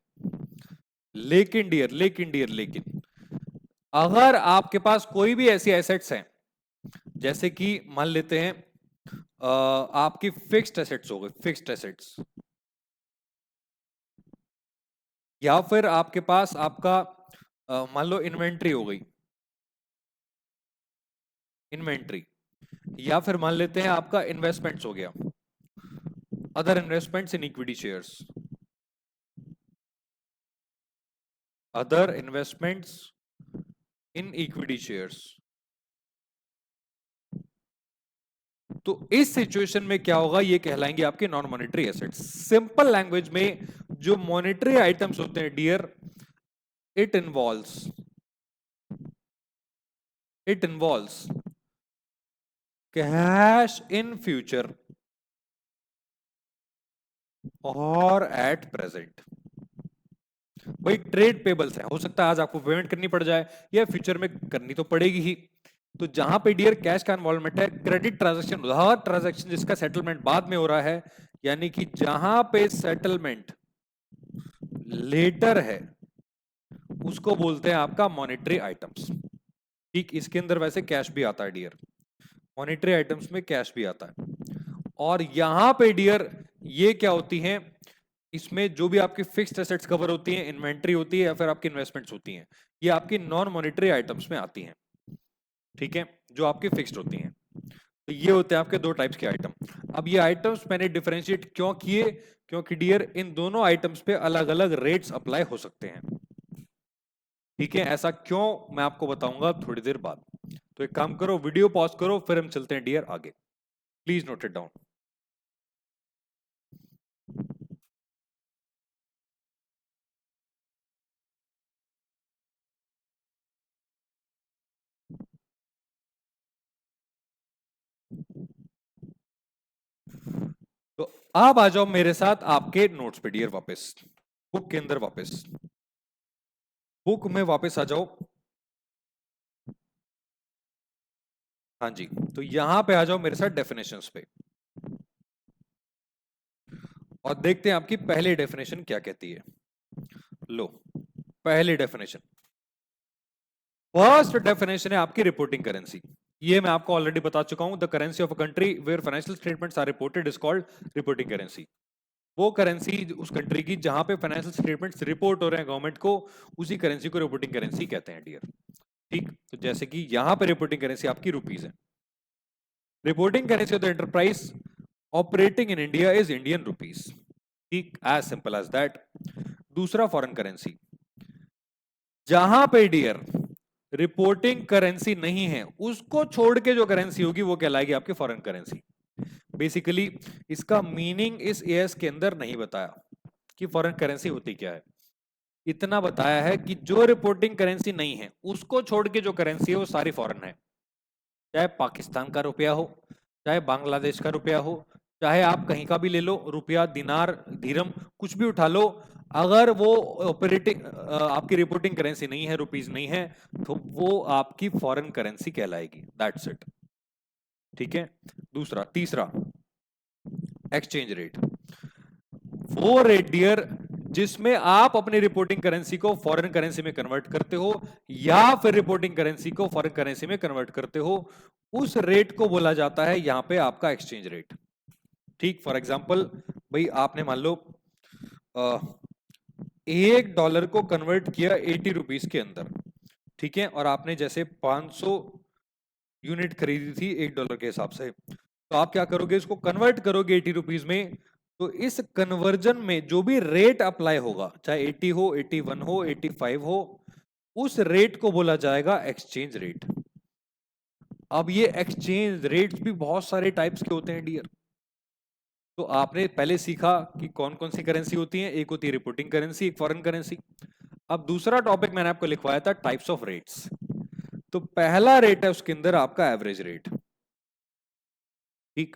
लेकिन अगर आपके पास कोई भी ऐसी एसेट्स हैं, जैसे कि मान लेते हैं आपकी फिक्स्ड एसेट्स हो गए, फिक्स्ड एसेट्स, या फिर आपके पास आपका मान लो इन्वेंट्री हो गई, इन्वेंट्री, या फिर मान लेते हैं आपका इन्वेस्टमेंट्स हो गया, other investments in equity shares, other investments in equity shares. तो इस सिचुएशन में क्या होगा, ये कहलाएंगे आपके non monetary assets. Simple language में जो मॉनेटरी आइटम्स होते हैं dear, it involves cash in future और एट प्रेजेंट। भाई ट्रेड पेबल्स है, हो सकता है आज आपको पेमेंट करनी पड़ जाए या फ्यूचर में करनी तो पड़ेगी ही। तो जहां पे डियर कैश का इन्वॉल्वमेंट है, क्रेडिट ट्रांजैक्शन, हर ट्रांजैक्शन जिसका सेटलमेंट बाद में हो रहा है, यानी कि जहां पे सेटलमेंट लेटर है, उसको बोलते हैं आपका मॉनेटरी आइटम्स। ठीक, इसके अंदर वैसे कैश भी आता है डियर, मॉनेटरी आइटम्स में कैश भी आता है। और यहां पे डियर ये क्या होती हैं, इसमें जो भी आपकी फिक्स्ड एसेट्स कवर होती हैं, इन्वेंट्री होती है या फिर आपकी इन्वेस्टमेंट्स होती हैं, ये आपकी नॉन मॉनेटरी आइटम्स में आती हैं। ठीक है, जो आपकी फिक्स्ड होती हैं। तो ये होते हैं आपके दो टाइप्स के आइटम। अब ये आइटम्स मैंने डिफरेंशिएट क्यों किए, क्योंकि डियर इन दोनों आइटम्स पे अलग अलग रेट्स अप्लाई हो सकते हैं। ठीक है, ऐसा क्यों मैं आपको बताऊंगा थोड़ी देर बाद। तो एक काम करो, वीडियो पॉज करो, फिर हम चलते हैं डियर आगे। Please note it down. तो आप आ जाओ मेरे साथ आपके नोट्स पे डियर, वापस बुक के अंदर, वापस बुक में वापस आ जाओ। हाँ जी, तो यहां पे आ जाओ मेरे साथ डेफिनेशंस पे, और देखते हैं आपकी पहली डेफिनेशन क्या कहती है। लो, पहली डेफिनेशन, फर्स्ट डेफिनेशन है आपकी रिपोर्टिंग करेंसी। ये मैं आपको ऑलरेडी बता चुका हूं, the currency of a country where financial statements are reported is called reporting currency. वो करेंसी उस कंट्री की जहां पे फाइनेंशियल स्टेटमेंट्स रिपोर्ट हो रहे हैं गवर्नमेंट को, उसी करेंसी को रिपोर्टिंग करेंसी कहते हैं डियर। ठीक, तो जैसे कि यहां पे रिपोर्टिंग करेंसी आपकी रुपीज है, reporting currency of the enterprise operating in India is Indian rupees. ठीक, एज सिंपल एज दैट। दूसरा फॉरेन करेंसी, जहां पे डियर रिपोर्टिंग करेंसी नहीं है, उसको छोड़ के जो करेंसी होगी वो कहलाएगी आपकी फॉरेन करेंसी। बेसिकली इसका मीनिंग इस एएस के अंदर नहीं बताया कि फॉरेन करेंसी होती क्या है। इतना बताया है कि जो रिपोर्टिंग करेंसी नहीं है उसको छोड़ के जो करेंसी है वो सारी फॉरेन है। चाहे पाकिस्तान का रुपया हो, चाहे बांग्लादेश का रुपया हो, चाहे आप कहीं का भी ले लो, रुपया, दिनार, धीरम, कुछ भी उठा लो, अगर वो ऑपरेटिंग आपकी रिपोर्टिंग करेंसी नहीं है, रुपीज नहीं है, तो वो आपकी फॉरेन करेंसी कहलाएगी। That's it. ठीक है, दूसरा, तीसरा, एक्सचेंज रेट। वो रेट डियर जिसमें आप अपनी रिपोर्टिंग करेंसी को फॉरेन करेंसी में कन्वर्ट करते हो या फिर रिपोर्टिंग करेंसी को फॉरेन करेंसी में कन्वर्ट करते हो, उस रेट को बोला जाता है यहां पे आपका एक्सचेंज रेट। ठीक, फॉर एग्जांपल भाई आपने मान लो $1 को कन्वर्ट किया 80 रुपीज के अंदर, ठीक है, और आपने जैसे 500 यूनिट खरीदी थी $1 के हिसाब से, तो आप क्या करोगे, इसको कन्वर्ट करोगे 80 रुपीज में। तो इस कन्वर्जन में जो भी रेट अप्लाई होगा, चाहे 80 हो, 81 हो, 85 हो, उस रेट को बोला जाएगा एक्सचेंज रेट। अब ये एक्सचेंज रेट्स भी बहुत सारे टाइप्स के होते हैं डियर। तो आपने पहले सीखा कि कौन कौन सी करेंसी होती है, एक होती है रिपोर्टिंग करेंसी, एक फॉरेन करेंसी। अब दूसरा टॉपिक मैंने आपको लिखवाया था टाइप्स ऑफ रेट्स। तो पहला रेट है उसके अंदर आपका एवरेज रेट। ठीक,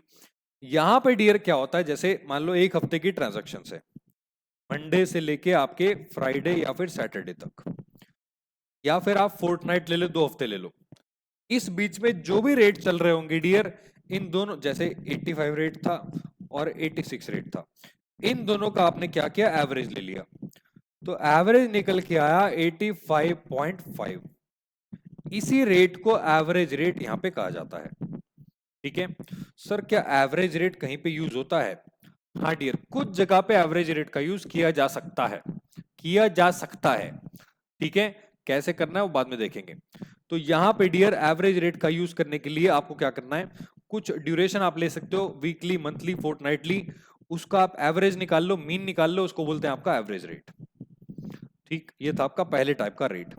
यहां पे डियर क्या होता है, जैसे मान लो एक हफ्ते की ट्रांजैक्शन है, मंडे से लेके आपके फ्राइडे या फिर सैटरडे तक, या फिर आप फोर्टनाइट ले लो, 2 हफ्ते ले लो। इस बीच में जो भी रेट चल रहे होंगे डियर, इन दोनों, जैसे 85 रेट था और 86 रेट था, इन दोनों का आपने क्या किया, एवरेज ले लिया। तो एवरेज निकल के आया 85.5। इसी रेट को एवरेज रेट यहां पे कहा जाता है। ठीक है सर, क्या एवरेज रेट कहीं पे यूज होता है? हाँ डियर, कुछ जगह पे एवरेज रेट का यूज किया जा सकता है, किया जा सकता है। ठीक है, कैसे करना है वो बाद में देखेंगे। तो यहां पे डियर एवरेज रेट का यूज करने के लिए आपको क्या करना है, कुछ ड्यूरेशन आप ले सकते हो, वीकली, मंथली, फोर्टनाइटली, उसका आप एवरेज निकाल लो, मीन निकाल लो, उसको बोलते हैं आपका एवरेज रेट। ठीक, ये था आपका पहले टाइप का रेट।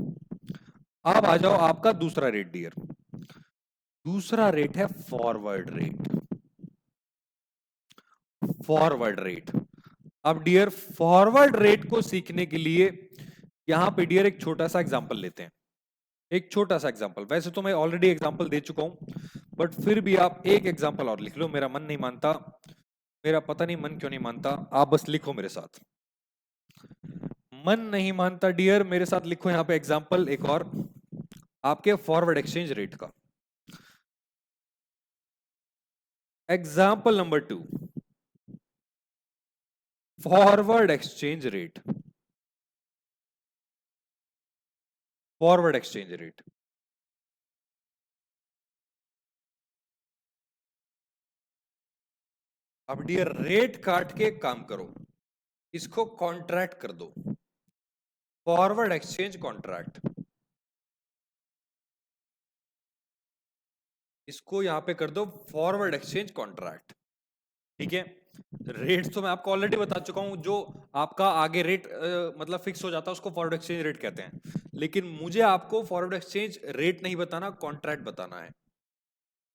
अब आ जाओ आपका दूसरा रेट डियर। दूसरा रेट है फॉरवर्ड रेट। Forward rate. अब डियर फॉरवर्ड रेट को सीखने के लिए यहां पे डियर एक छोटा सा एग्जांपल लेते हैं। एक छोटा सा एग्जांपल, वैसे तो मैं ऑलरेडी एग्जांपल दे चुका हूं, बट फिर भी आप एक एग्जांपल और लिख लो। मेरा मन नहीं मानता, मेरा पता नहीं मन क्यों नहीं मानता, आप बस लिखो मेरे साथ। मन नहीं मानता डियर, मेरे साथ लिखो यहां पे एग्जांपल एक और आपके फॉरवर्ड एक्सचेंज रेट का। Example number 2, forward exchange rate. Forward exchange rate. अब डियर रेट काट के काम करो, इसको कॉन्ट्रैक्ट कर दो, फॉरवर्ड एक्सचेंज कॉन्ट्रैक्ट। इसको यहां पे कर दो फॉरवर्ड एक्सचेंज कॉन्ट्रैक्ट। ठीक है, रेट तो मैं आपको ऑलरेडी बता चुका हूं, जो आपका आगे रेट मतलब फिक्स हो जाता है उसको फॉरवर्ड एक्सचेंज रेट कहते हैं। लेकिन मुझे आपको फॉरवर्ड एक्सचेंज रेट नहीं बताना, कॉन्ट्रैक्ट बताना है।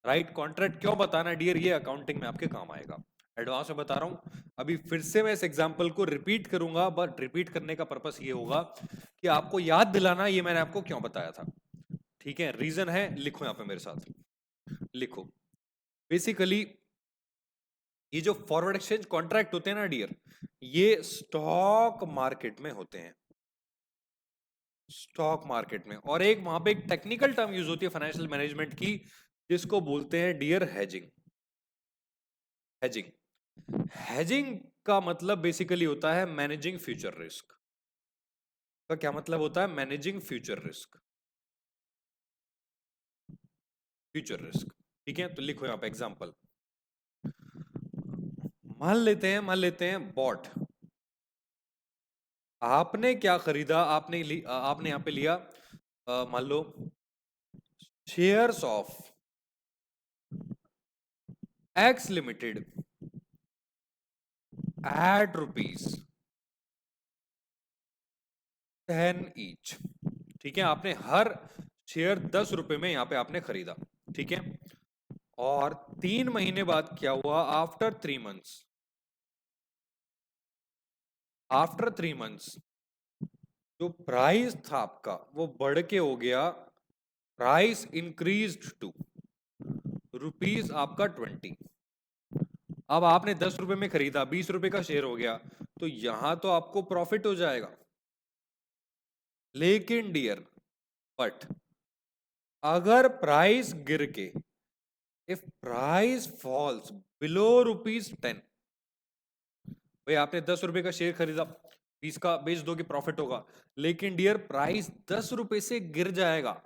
राइट, कॉन्ट्रैक्ट क्यों बताना है डियर, ये अकाउंटिंग में आपके काम आएगा। एडवांस में बता रहा हूं, अभी फिर से मैं इस एग्जांपल को रिपीट करूंगा, बट रिपीट करने का पर्पस ये होगा कि आपको याद दिलाना ये मैंने आपको क्यों बताया था। ठीक है, रीजन है, लिखो यहां पे मेरे साथ, लिखो। बेसिकली ये जो फॉरवर्ड एक्सचेंज कॉन्ट्रैक्ट होते हैं ना डियर, ये स्टॉक मार्केट में होते हैं, स्टॉक मार्केट में। और एक वहां पे एक टेक्निकल टर्म यूज होती है फाइनेंशियल मैनेजमेंट की, जिसको बोलते हैं डियर हेजिंग। हेजिंग, हेजिंग का मतलब बेसिकली होता है मैनेजिंग फ्यूचर रिस्क। का क्या मतलब होता है, managing future risk, future risk. ठीक है, तो लिखो यहां पे एग्जांपल। मान लेते हैं बॉट। आपने क्या खरीदा, आपने यहां पे लिया मान लो shares of X limited at ₹10 each. ठीक है, आपने हर शेयर 10 रुपए में यहां पे आपने खरीदा। ठीक है, और 3 महीने बाद क्या हुआ, आफ्टर 3 मंथ्स, आफ्टर 3 मंथ्स जो प्राइस था आपका वो बढ़ के हो गया, प्राइस इंक्रीज्ड टू रुपीज आपका 20। अब आपने 10 रुपए में खरीदा, 20 रुपए का शेयर हो गया, तो यहां तो आपको प्रॉफिट हो जाएगा। लेकिन डियर, बट अगर प्राइस गिर के, इफ प्राइस फॉल्स बिलो ₹10, भाई आपने 10 रुपए का शेयर खरीदा, 20 का बेच दोगे, प्रॉफिट होगा। लेकिन डियर प्राइस 10 रुपए से गिर जाएगा,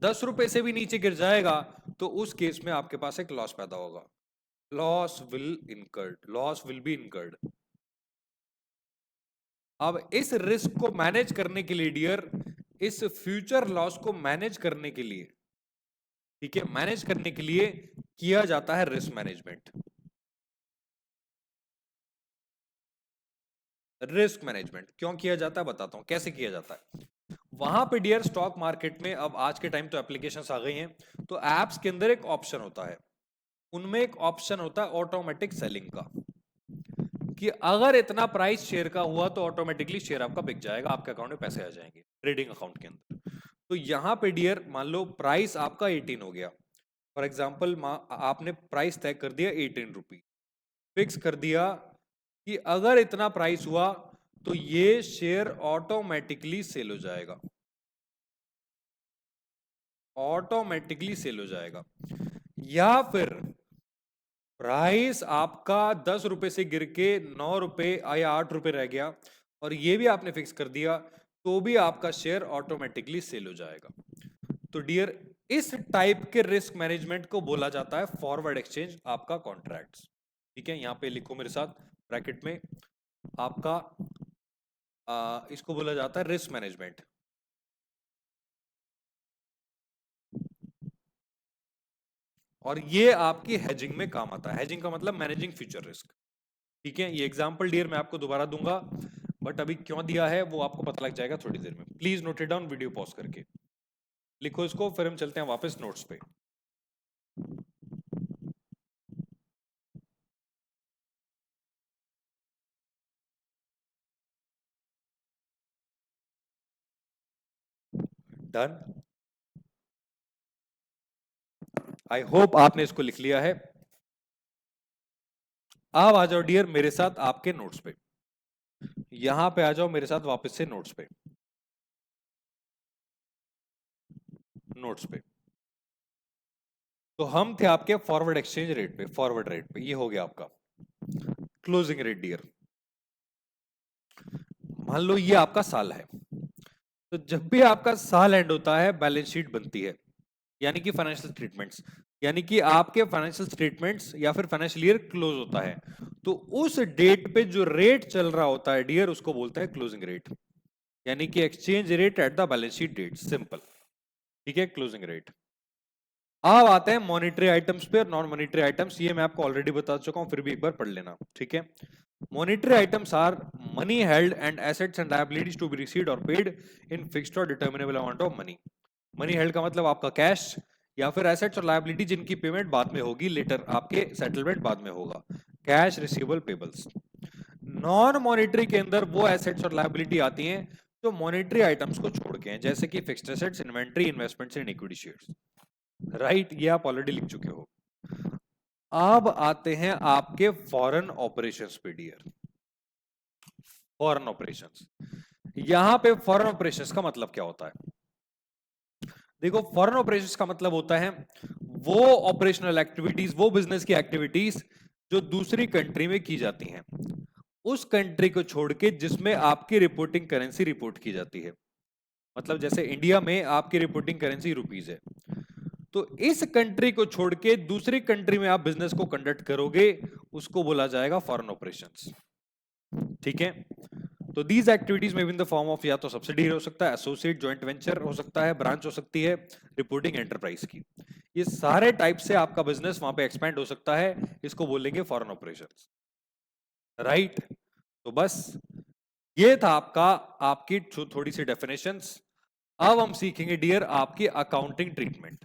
10 रुपए से भी नीचे गिर जाएगा, तो उस केस में आपके पास एक लॉस पैदा होगा। Loss will incurred, loss will be incurred. अब इस रिस्क को मैनेज करने के लिए डियर, इस फ्यूचर लॉस को मैनेज करने के लिए, ठीक है, मैनेज करने के लिए किया जाता है रिस्क मैनेजमेंट। रिस्क मैनेजमेंट क्यों किया जाता है बताता हूं कैसे किया जाता है। वहां पे डियर स्टॉक मार्केट में, अब आज के टाइम तो एप्लीकेशंस आ गई हैं, तो एप्स के अंदर एक ऑप्शन होता है, उनमें एक ऑप्शन होता है ऑटोमेटिक सेलिंग का। कि अगर इतना प्राइस शेयर का हुआ तो ऑटोमेटिकली शेयर आपका बिक जाएगा, आपके अकाउंट में पैसे आ जाएंगे ट्रेडिंग अकाउंट के अंदर। तो यहां पे डियर मान लो प्राइस आपका 18 हो गया, फॉर एग्जाम्पल आपने प्राइस तय कर दिया 18 रुपी, फिक्स कर दिया कि अगर इतना प्राइस हुआ तो ये शेयर ऑटोमेटिकली सेल हो जाएगा, ऑटोमेटिकली सेल हो जाएगा। या फिर प्राइस आपका 10 रुपए से गिर के 9 रुपए या 8 रुपए रह गया और ये भी आपने फिक्स कर दिया, तो भी आपका शेयर ऑटोमेटिकली सेल हो जाएगा। तो डियर इस टाइप के रिस्क मैनेजमेंट को बोला जाता है फॉरवर्ड एक्सचेंज आपका कॉन्ट्रैक्ट्स। ठीक है, यहां पे लिखो मेरे साथ ब्रैकेट में, आपका इसको बोला जाता है रिस्क मैनेजमेंट। और ये आपकी हेजिंग में काम आता है। हेजिंग का मतलब मैनेजिंग फ्यूचर रिस्क। ठीक है, ये एग्जांपल डियर मैं आपको दोबारा दूंगा, बट अभी क्यों दिया है वो आपको पता लग जाएगा थोड़ी देर में। Please note it down, video pause करके लिखो इसको, फिर हम चलते हैं वापस नोट्स पे। डन, आई होप आपने इसको लिख लिया है। अब आ जाओ डियर मेरे साथ आपके नोट्स पे, यहां पे आ जाओ मेरे साथ वापस से नोट्स पे, नोट्स पे। तो हम थे आपके फॉरवर्ड एक्सचेंज रेट पे, फॉरवर्ड रेट पे, ये हो गया आपका क्लोजिंग रेट डियर। मान लो ये आपका साल है, तो जब भी आपका साल एंड होता है बैलेंस शीट बनती है, यानी कि फाइनेंशियल स्टेटमेंट्स, यानी कि आपके फाइनेंशियल स्टेटमेंट्स या फिर फाइनेंशियल ईयर क्लोज होता है, तो उस डेट पे जो रेट चल रहा होता है डियर उसको बोलते हैं क्लोजिंग रेट, यानी कि exchange rate at the balance sheet date, simple. ठीक है, क्लोजिंग रेट। अब आते हैं मॉनिटरी आइटम्स पे और नॉन मॉनिटरी आइटम्स, ये मैं आपको ऑलरेडी बता चुका हूं, फिर भी एक बार पढ़ लेना। ठीक है, monetary items are money held and assets and liabilities to be received और पेड इन फिक्स्ड और determinable amount of money. Money held का मतलब आपका कैश, या फिर एसेट्स और लायबिलिटी जिनकी पेमेंट बाद में होगी, लेटर आपके सेटलमेंट बाद में होगा, cash, receivable, payables. Non monetary के अंदर वो एसेट्स और लायबिलिटी आती हैं जो मॉनिटरी आइटम्स को छोड़ के हैं, जैसे कि fixed assets, inventory, investments in equity shares. Right, ये आप ऑलरेडी लिख चुके हो। अब आते हैं आपके फॉरेन ऑपरेशंस पे डियर, फॉरेन ऑपरेशंस। यहां पे फॉरेन ऑपरेशंस का मतलब क्या होता है? देखो, फॉरेन ऑपरेशंस का मतलब होता है वो ऑपरेशनल एक्टिविटीज, वो बिजनेस की एक्टिविटीज जो दूसरी कंट्री में की जाती हैं, उस कंट्री को छोड़ के जिसमें आपकी रिपोर्टिंग करेंसी रिपोर्ट की जाती है। मतलब जैसे इंडिया में आपकी रिपोर्टिंग करेंसी रुपीज है, तो इस कंट्री को छोड़ के दूसरी कंट्री में आप बिजनेस को कंडक्ट करोगे, उसको बोला जाएगा फॉरेन ऑपरेशंस। ठीक है, तो दीज एक्टिविटीज में इन द फॉर्म ऑफ या तो सब्सिडी हो सकता है, एसोसिएट, जॉइंट वेंचर हो सकता है, ब्रांच हो सकती है, रिपोर्टिंग एंटरप्राइज की। ये सारे टाइप से आपका बिजनेस वहां पे एक्सपेंड हो सकता है, इसको बोलेंगे फॉरेन ऑपरेशंस। राइट, तो बस ये था आपका, आपकी थोड़ी सी डेफिनेशंस। अब हम सीखेंगे डियर आपकी अकाउंटिंग ट्रीटमेंट।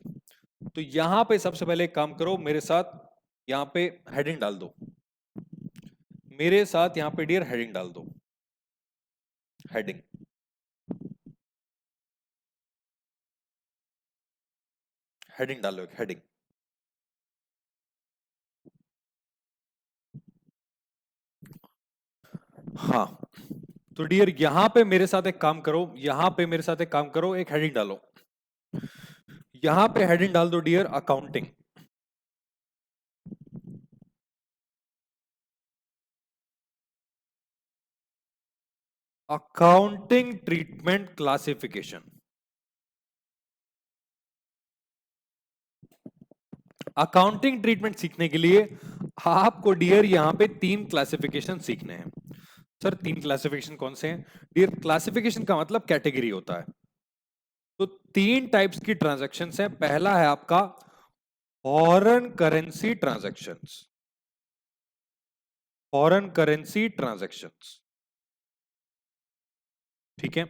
तो यहां पे सबसे पहले एक काम करो मेरे साथ, यहां पे हेडिंग डाल दो, मेरे साथ यहां पे डियर हेडिंग डाल दो, हेडिंग, हेडिंग डालो, एक हेडिंग। हाँ, तो डियर यहां पे मेरे साथ एक काम करो, यहां पे मेरे साथ एक काम करो, एक हेडिंग डालो, यहां पे हेडिंग डाल दो dear accounting. Accounting treatment classification. Accounting treatment सीखने के लिए आपको डियर यहां पे 3 क्लासिफिकेशन सीखने हैं। सर 3 क्लासिफिकेशन कौन से हैं? डियर क्लासिफिकेशन का मतलब कैटेगरी होता है। तो 3 टाइप्स की ट्रांजैक्शंस हैं। पहला है आपका foreign currency transactions, foreign currency transactions. ठीक है,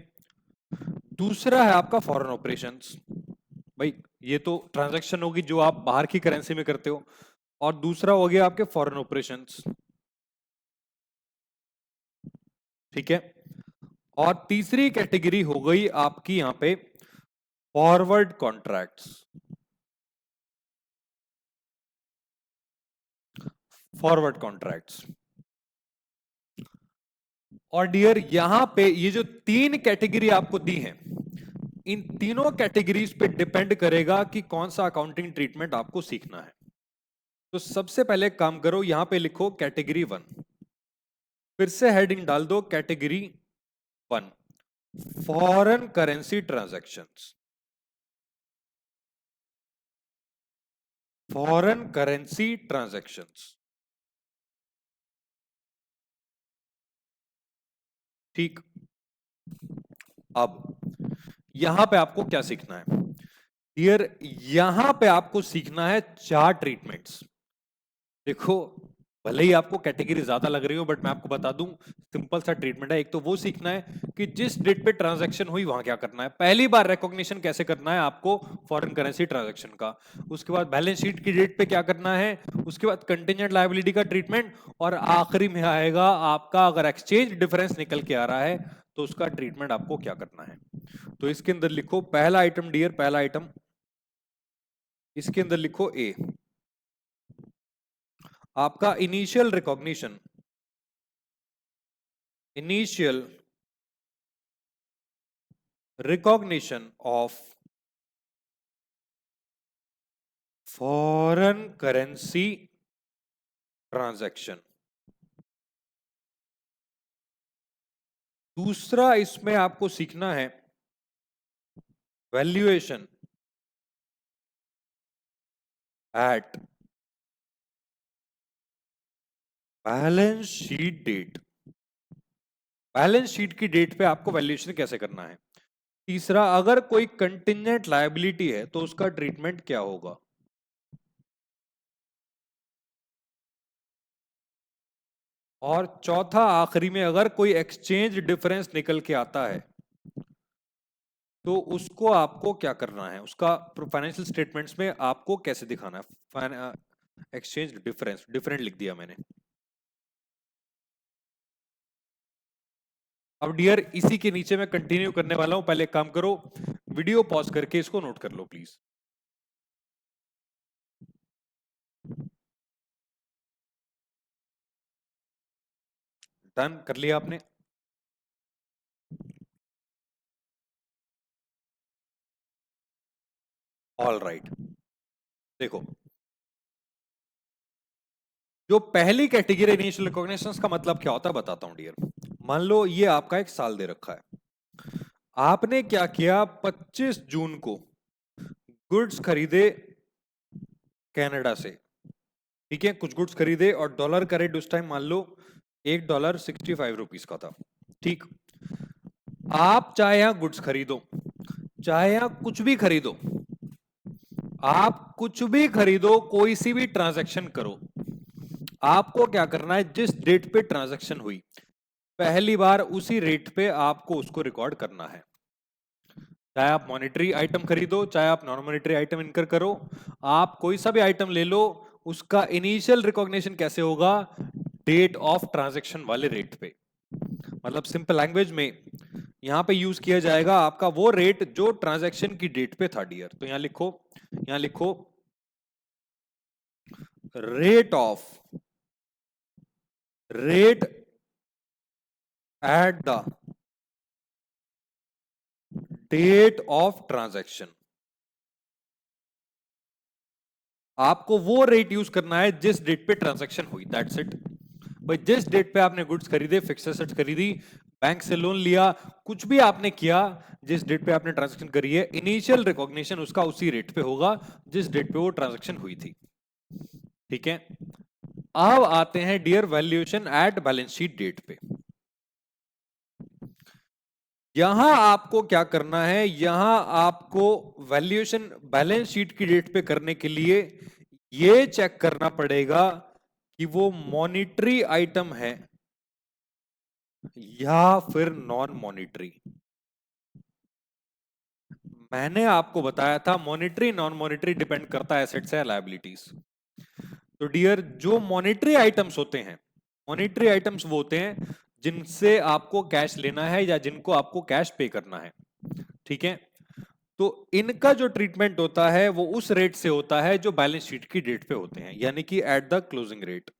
दूसरा है आपका फॉरेन ऑपरेशंस। भाई ये तो ट्रांजैक्शन होगी जो आप बाहर की करेंसी में करते हो, और दूसरा हो गया आपके फॉरेन ऑपरेशंस। ठीक है। और तीसरी कैटेगरी हो गई आपकी यहां पे फॉरवर्ड कॉन्ट्रैक्ट्स। Forward contracts. और डियर यहां पे ये जो तीन कैटेगरी आपको दी है, इन तीनों कैटेगरीज पे डिपेंड करेगा कि कौन सा अकाउंटिंग ट्रीटमेंट आपको सीखना है। तो सबसे पहले काम करो, यहां पे लिखो कैटेगरी 1, फिर से हेडिंग डाल दो category 1, foreign currency transactions. Foreign currency transactions, ठीक। अब यहां पे आपको क्या सीखना है डियर, यहां पे आपको सीखना है 4 ट्रीटमेंट्स। देखो, भले ही आपको कैटेगरी ज्यादा लग रही हो, बट मैं आपको बता दूं सिंपल सा ट्रीटमेंट है। एक तो वो सीखना है कि जिस डेट पे ट्रांजैक्शन हुई वहां क्या करना है, पहली बार रिकॉग्निशन कैसे करना है आपको फॉरेन करेंसी ट्रांजैक्शन का, उसके बाद बैलेंस शीट की डेट पे क्या करना है, उसके बाद कंटिजेंट लायबिलिटी का ट्रीटमेंट, और आखिरी में आएगा आपका अगर एक्सचेंज डिफरेंस निकल के आ रहा है तो उसका ट्रीटमेंट आपको क्या करना है। तो इसके अंदर लिखो पहला आइटम डियर, पहला आइटम इसके अंदर लिखो ए, आपका initial recognition, initial recognition of foreign currency transaction। दूसरा इसमें आपको सीखना है valuation at balance sheet date. Balance sheet की डेट पे आपको वैल्यूएशन कैसे करना है। तीसरा, अगर कोई कंटिजेंट लायबिलिटी है तो उसका ट्रीटमेंट क्या होगा। और चौथा आखिरी में, अगर कोई एक्सचेंज डिफरेंस निकल के आता है तो उसको आपको क्या करना है, उसका फाइनेंशियल स्टेटमेंट्स में आपको कैसे दिखाना है। एक्सचेंज डिफरेंस, डिफरेंट लिख दिया मैंने। अब डियर इसी के नीचे मैं कंटिन्यू करने वाला हूं, पहले एक काम करो, वीडियो पॉज करके इसको नोट कर लो प्लीज। डन कर लिया आपने। All right. देखो, जो पहली कैटेगरी इनिशियल रिकॉग्निशन का मतलब क्या होता है बताता हूं डियर। मान लो ये आपका एक साल दे रखा है, आपने क्या किया, 25 जून को गुड्स खरीदे कनाडा से, ठीक है, कुछ गुड्स खरीदे और डॉलर का रेट उस टाइम मान लो $1 65 रुपीस का था, ठीक। आप चाहे यहां गुड्स खरीदो, चाहे यहां कुछ भी खरीदो, आप कुछ भी खरीदो, कोई सी भी ट्रांजैक्शन करो, आपको क्या करना है, जिस डेट पे ट्रांजैक्शन हुई पहली बार उसी रेट पे आपको उसको रिकॉर्ड करना है। चाहे आप मॉनेटरी आइटम खरीदो, चाहे आप नॉन मॉनेटरी आइटम इनकर करो, आप कोई सा भी आइटम ले लो, उसका इनिशियल रिकॉग्निशन कैसे होगा, डेट ऑफ ट्रांजैक्शन वाले रेट पे। मतलब सिंपल लैंग्वेज में यहां पे यूज किया जाएगा आपका वो रेट जो ट्रांजैक्शन की डेट पे था डियर। तो यहां लिखो rate at the date of transaction. आपको वो रेट यूज करना है जिस डेट पे ट्रांजैक्शन हुई, दैट्स इट। भाई जिस डेट पे आपने गुड्स खरीदे, फिक्स्ड एसेट्स खरीदी, बैंक से लोन लिया, कुछ भी आपने किया, जिस डेट पे आपने ट्रांजैक्शन करी है, इनिशियल रिकॉग्निशन उसका उसी रेट पे होगा जिस डेट पे वो ट्रांजैक्शन हुई थी, ठीक है। अब आते हैं dear valuation at balance sheet date पे। यहां आपको क्या करना है, यहां आपको वैल्यूएशन बैलेंस शीट की डेट पे करने के लिए ये चेक करना पड़ेगा कि वो मॉनिटरी आइटम है या फिर नॉन मॉनिटरी। मैंने आपको बताया था मॉनिटरी नॉन मॉनिटरी डिपेंड करता है एसेट्स या लायबिलिटीज। तो डियर जो मॉनिटरी आइटम्स होते हैं, मॉनिटरी आइटम्स वो होते हैं जिनसे आपको कैश लेना है या जिनको आपको कैश पे करना है, ठीक है। तो इनका जो ट्रीटमेंट होता है वो उस रेट से होता है जो बैलेंस शीट की डेट पे होते हैं, यानी कि at the closing rate.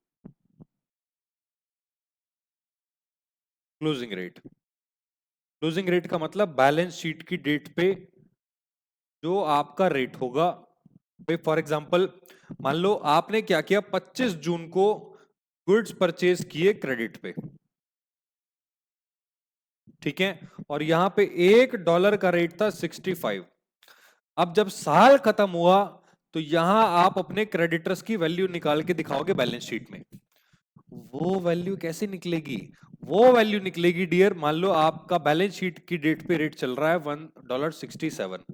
Closing rate, closing rate का मतलब बैलेंस शीट की डेट पे जो आपका रेट होगा। फॉर एग्जांपल मान लो आपने क्या किया, 25 जून को गुड्स परचेज किए क्रेडिट पे, ठीक है, और यहां पे $1 का रेट था 65। अब जब साल खत्म हुआ तो यहां आप अपने क्रेडिटर्स की वैल्यू निकाल के दिखाओगे बैलेंस शीट में। वो वैल्यू कैसे निकलेगी? वो वैल्यू निकलेगी डियर, मान लो आपका बैलेंस शीट की डेट पे रेट चल रहा है $1.67,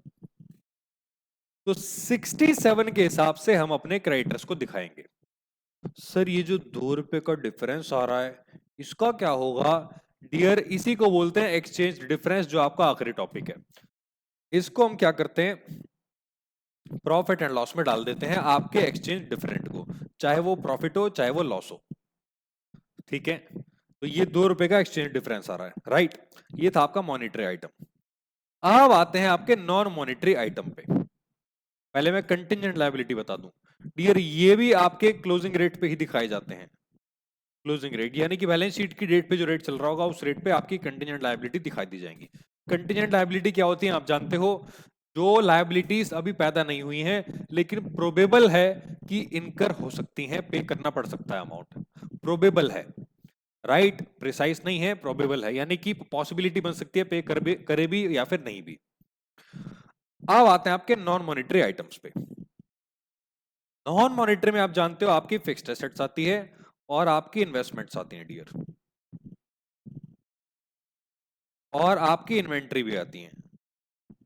तो 67 के हिसाब से हम अपने क्रेडिटर्स को दिखाएंगे। सर ये जो ₹2 का डिफरेंस आ रहा है इसका क्या होगा? डियर इसी को बोलते हैं एक्सचेंज डिफरेंस, जो आपका आखिरी टॉपिक है। इसको हम क्या करते हैं, प्रॉफिट एंड लॉस में डाल देते हैं आपके एक्सचेंज डिफरेंट को, चाहे वो प्रॉफिट हो चाहे वो लॉस हो, ठीक है। तो ये ₹2 का एक्सचेंज डिफरेंस आ रहा है, राइट। ये था आपका मॉनिटरी आइटम। अब आते हैं आपके नॉन मॉनिटरी आइटम पे। पहले मैं कंटिंजेंट लायबिलिटी बता दूं डियर, ये भी आपके क्लोजिंग रेट पे ही दिखाए जाते हैं। क्लोजिंग रेट यानी कि बैलेंस शीट की डेट पे जो रेट चल रहा होगा उस रेट पे आपकी कंटिजेंट लायबिलिटी दिखाई दी जाएंगी। कंटिजेंट लायबिलिटी क्या होती है आप जानते हो, जो लायबिलिटीज अभी पैदा नहीं हुई हैं लेकिन प्रोबेबल है कि इनकर हो सकती हैं, पे करना पड़ सकता है अमाउंट, प्रोबेबल है, राइट, प्रिसाइज नहीं है, प्रोबेबल है, यानी कि पॉसिबिलिटी बन सकती है पे करे भी या फिर नहीं भी। अब आते हैं आपके नॉन मॉनिटरी आइटम्स पे। नॉन मॉनिटरी में आप जानते हो आपकी फिक्स्ड एसेट्स आती है और आपकी इन्वेस्टमेंट्स आती हैं डियर, और आपकी इन्वेंट्री भी आती है,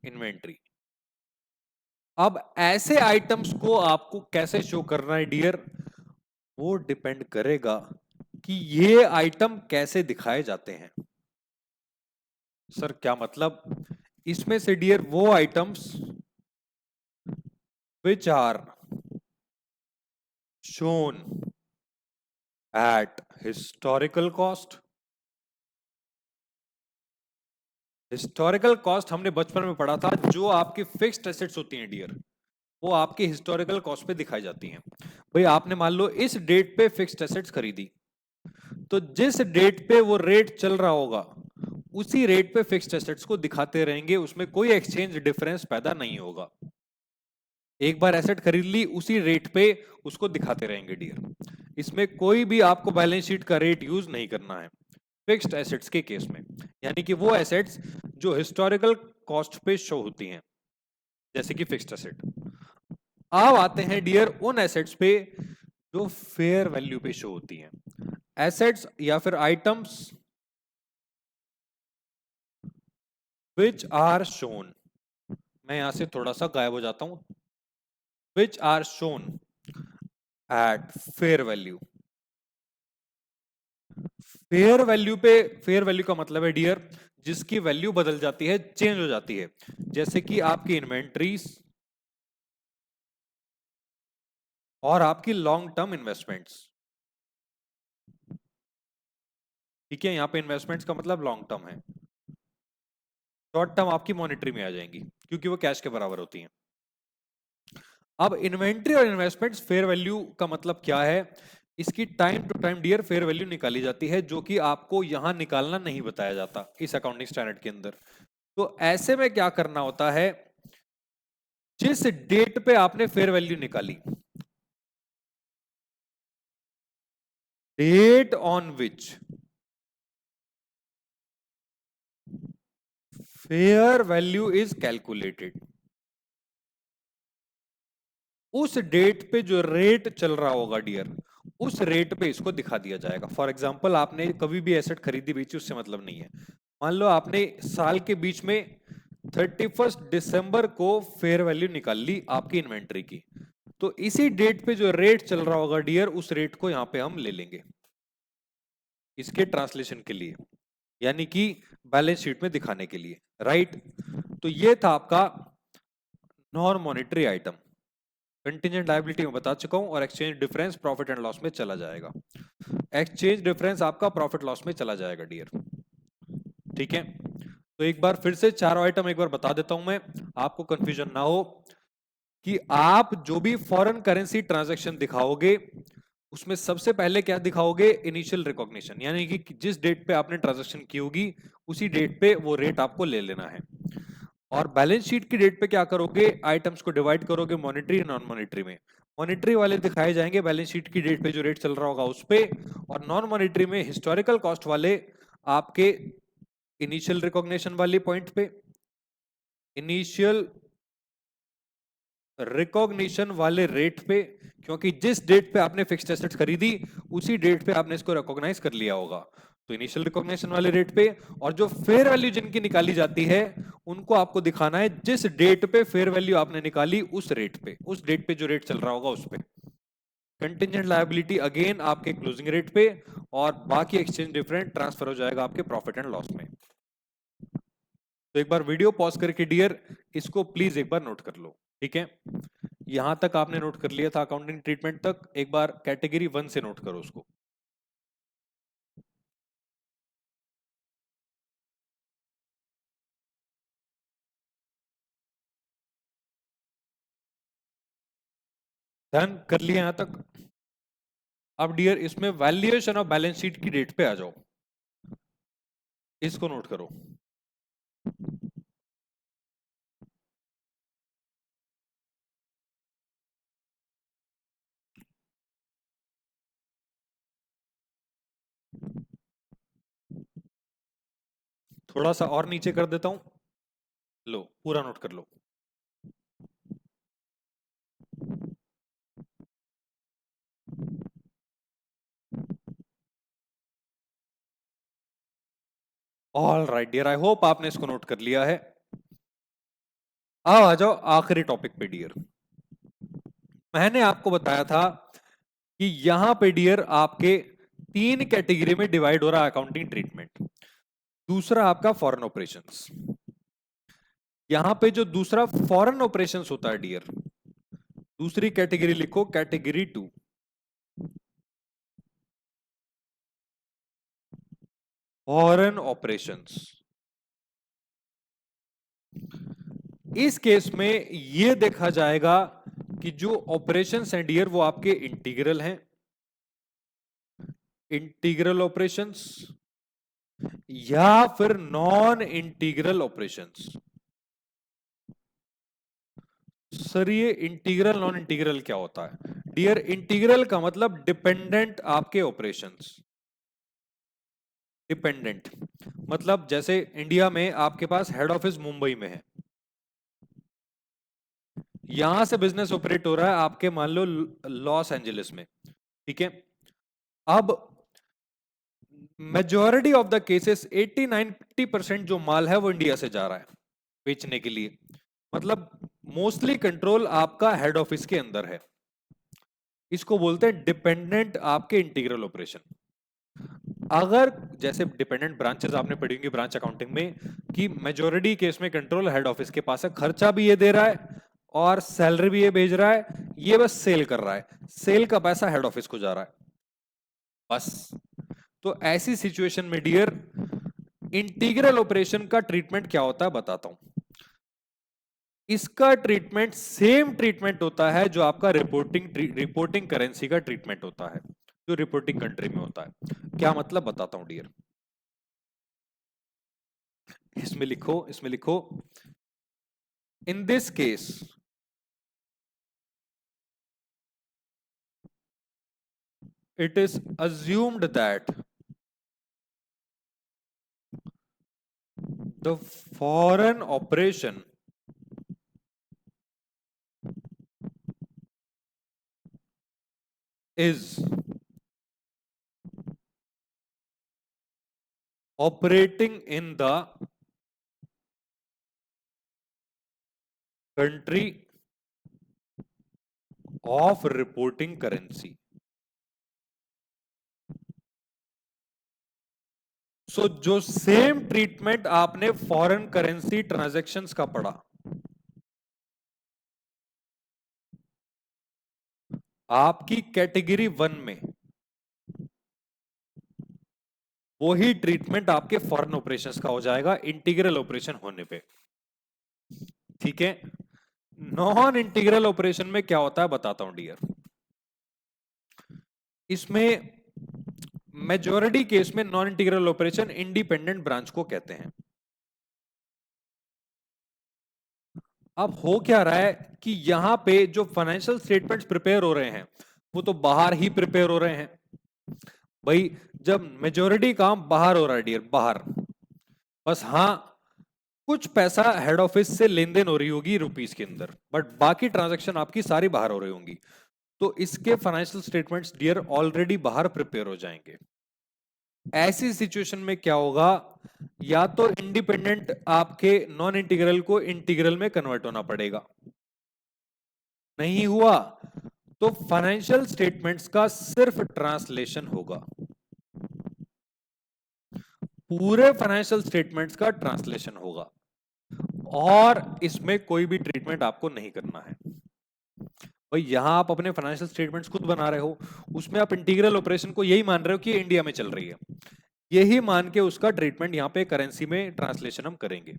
इन्वेंट्री। अब ऐसे आइटम्स को आपको कैसे शो करना है डियर, वो डिपेंड करेगा कि ये आइटम कैसे दिखाए जाते हैं। सर क्या मतलब? इसमें से डियर वो items which are shown at historical cost. Historical cost हमने बचपन में पढ़ा था, जो आपकी फिक्स्ड एसेट्स होती हैं डियर वो आपकी हिस्टोरिकल कॉस्ट पे दिखाई जाती हैं। भाई आपने मान लो इस डेट पे फिक्स्ड एसेट्स खरीदी, तो जिस डेट पे वो रेट चल रहा होगा उसी रेट पे फिक्स्ड एसेट्स को दिखाते रहेंगे, उसमें कोई एक्सचेंज डिफरेंस पैदा नहीं होगा। एक बार एसेट खरीद ली उसी रेट पे उसको दिखाते रहेंगे डियर, इसमें कोई भी आपको बैलेंस शीट का रेट यूज नहीं करना है फिक्स्ड एसेट्स के केस में, यानी कि वो एसेट्स जो हिस्टोरिकल कॉस्ट पे शो होती हैं जैसे कि फिक्स्ड एसेट। अब आते हैं डियर उन एसेट्स पे जो फेयर वैल्यू पे शो होती हैं, एसेट्स या फिर आइटम्स विच आर शोन, मैं यहां से थोड़ा सा गायब हो जाता हूं, which are shown at fair value. Fair value पे, फेयर वैल्यू का मतलब है डियर जिसकी वैल्यू बदल जाती है, चेंज हो जाती है, जैसे कि आपकी इन्वेंट्रीज और आपकी लॉन्ग टर्म इन्वेस्टमेंट्स, ठीक है। यहां पे इन्वेस्टमेंट्स का मतलब लॉन्ग टर्म है, शॉर्ट टर्म आपकी मॉनिटरी में आ जाएंगी क्योंकि वो कैश के बराबर होती हैं। अब इन्वेंट्री और इन्वेस्टमेंट्स फेयर वैल्यू का मतलब क्या है, इसकी time to time dear fair value निकाली जाती है, जो कि आपको यहां निकालना नहीं बताया जाता इस अकाउंटिंग स्टैंडर्ड के अंदर। तो ऐसे में क्या करना होता है, जिस डेट पे आपने फेयर वैल्यू निकाली, date on which fair value is calculated, उस डेट पे जो रेट चल रहा होगा डियर उस रेट पे इसको दिखा दिया जाएगा। फॉर एग्जांपल आपने कभी भी एसेट खरीदी बेची उससे मतलब नहीं है, मान लो आपने साल के बीच में 31 दिसंबर को फेयर वैल्यू निकाल ली आपकी इन्वेंट्री की, तो इसी डेट पे जो रेट चल रहा होगा डियर उस रेट को यहां पे हम ले लेंगे इसके ट्रांसलेशन के लिए, यानी कि बैलेंस शीट में दिखाने के लिए, राइट। तो ये था आपका non monetary item. Contingent liability में बता चुका हूं, और exchange difference profit and loss में चला जाएगा। एक्सचेंज डिफरेंस आपका प्रॉफिट लॉस में चला जाएगा डियर, ठीक है। तो एक बार फिर से चारों आइटम एक बार बता देता हूं मैं, आपको कंफ्यूजन ना हो, कि आप जो भी फॉरेन करेंसी ट्रांजैक्शन दिखाओगे उसमें सबसे पहले क्या दिखाओगे, इनिशियल रिकॉग्निशन, यानी कि जिस डेट पे आपने ट्रांजैक्शन की होगी उसी डेट पे वो रेट आपको ले लेना है। और बैलेंस शीट की डेट पे क्या करोगे, आइटम्स को डिवाइड करोगे मॉनेटरी नॉन मॉनेटरी में। मॉनेटरी वाले दिखाए जाएंगे बैलेंस शीट की डेट पे जो रेट चल रहा होगा उस पे, और नॉन मॉनेटरी में हिस्टोरिकल कॉस्ट वाले आपके इनिशियल रिकॉग्निशन वाले पॉइंट पे, इनिशियल रिकॉग्निशन वाले रेट पे, क्योंकि जिस डेट पे आपने फिक्स्ड एसेट खरीदी उसी डेट पे आपने इसको रिकॉग्नाइज कर लिया होगा, तो इनिशियल रिकॉग्निशन वाले रेट पे। और जो फेयर वैल्यू जिनकी निकाली जाती है उनको आपको दिखाना है जिस डेट पे फेयर वैल्यू आपने निकाली उस रेट पे, उस डेट पे जो रेट चल रहा होगा उस पे। कंटिजेंट लायबिलिटी अगेन आपके क्लोजिंग रेट पे, और बाकी एक्सचेंज डिफरेंट ट्रांसफर हो जाएगा आपके प्रॉफिट एंड लॉस में। तो एक बार वीडियो पॉज करके डियर इसको प्लीज एक बार नोट कर लो, ठीक है। यहां तक आपने नोट कर लिया था अकाउंटिंग ट्रीटमेंट तक, एक बार कैटेगरी 1 से नोट करो उसको। डन कर लिया यहां तक। अब डियर इसमें वैल्यूएशन ऑफ बैलेंस शीट की डेट पे आ जाओ, इसको नोट करो। थोड़ा सा और नीचे कर देता हूं, लो पूरा नोट कर लो। All right dear, I hope आपने इसको नोट कर लिया है। अब आ जाओ आखिरी टॉपिक पे डियर। मैंने आपको बताया था कि यहां पे डियर आपके 3 कैटेगरी में डिवाइड हो रहा है अकाउंटिंग ट्रीटमेंट। दूसरा आपका फॉरेन ऑपरेशंस, यहां पे जो दूसरा फॉरेन ऑपरेशंस होता है डियर, दूसरी कैटेगरी लिखो कैटेगरी 2। फॉरेन ऑपरेशंस, इस केस में यह देखा जाएगा कि जो ऑपरेशंस हैं डियर वो आपके इंटीग्रल हैं, इंटीग्रल ऑपरेशंस, या फिर नॉन इंटीग्रल ऑपरेशंस। सर ये इंटीग्रल नॉन इंटीग्रल क्या होता है डियर? इंटीग्रल का मतलब डिपेंडेंट आपके ऑपरेशंस। डिपेंडेंट मतलब जैसे इंडिया में आपके पास हेड ऑफिस मुंबई में है, यहां से बिजनेस ऑपरेट हो रहा है आपके मान लो लॉस एंजलिस में, ठीक है। अब मेजॉरिटी ऑफ द केसेस 80-90% जो माल है वो इंडिया से जा रहा है बेचने के लिए, मतलब मोस्टली कंट्रोल आपका हेड ऑफिस के अंदर है। इसको बोलते हैं डिपेंडेंट आपके इंटीग्रल ऑपरेशन। अगर जैसे डिपेंडेंट ब्रांचेस आपने पढ़ी होंगी ब्रांच अकाउंटिंग में, कि मेजॉरिटी केस में कंट्रोल हेड ऑफिस के पास है, खर्चा भी ये दे रहा है और सैलरी भी ये भेज रहा है, ये बस सेल कर रहा है, सेल का पैसा हेड ऑफिस को जा रहा है बस। तो ऐसी सिचुएशन में डियर इंटीग्रल ऑपरेशन का ट्रीटमेंट क्या होता है बताता हूं। इसका ट्रीटमेंट सेम ट्रीटमेंट होता है जो आपका रिपोर्टिंग करेंसी का ट्रीटमेंट होता है, जो रिपोर्टिंग कंट्री में होता है। क्या मतलब बताता हूं डियर, इसमें लिखो in this case it is assumed that the foreign operation is operating in the country of reporting currency. सो जो सेम ट्रीटमेंट आपने फॉरेन करेंसी ट्रांजैक्शंस का पढ़ा, आपकी कैटेगरी 1 में वही ट्रीटमेंट आपके फॉरेन ऑपरेशंस का हो जाएगा इंटीग्रल ऑपरेशन होने पे। ठीक है, नॉन इंटीग्रल ऑपरेशन में क्या होता है बताता हूं डियर। इसमें मेजॉरिटी केस में non integral operation independent branch को कहते हैं। अब हो क्या रहा है कि यहां पे जो फाइनेंशियल स्टेटमेंट्स प्रिपेयर हो रहे हैं वो तो बाहर ही प्रिपेयर हो रहे हैं भाई। जब मेजॉरिटी काम बाहर हो रहा है डियर, बाहर, बस हाँ कुछ पैसा हेड ऑफिस से लेन देन हो रही होगी रुपीस के अंदर, बट बाकी ट्रांजैक्शन आपकी सारी बाहर हो रही होंगी, तो इसके फाइनेंशियल स्टेटमेंट्स डियर ऑलरेडी बाहर प्रिपेयर हो जाएंगे। ऐसी सिचुएशन में क्या होगा, या तो इंडिपेंडेंट आपके नॉन इंटीग्रल को इंटीग्रल में कन्वर्ट होना पड़ेगा, नहीं हुआ तो फाइनेंशियल स्टेटमेंट्स का सिर्फ ट्रांसलेशन होगा, पूरे फाइनेंशियल स्टेटमेंट्स का ट्रांसलेशन होगा, और इसमें कोई भी ट्रीटमेंट आपको नहीं करना है भाई। यहां आप अपने फाइनेंशियल स्टेटमेंट्स खुद बना रहे हो, उसमें आप इंटीग्रल ऑपरेशन को यही मान रहे हो कि इंडिया में चल रही है, यही मान के उसका ट्रीटमेंट यहां पे करेंसी में ट्रांसलेशन हम करेंगे।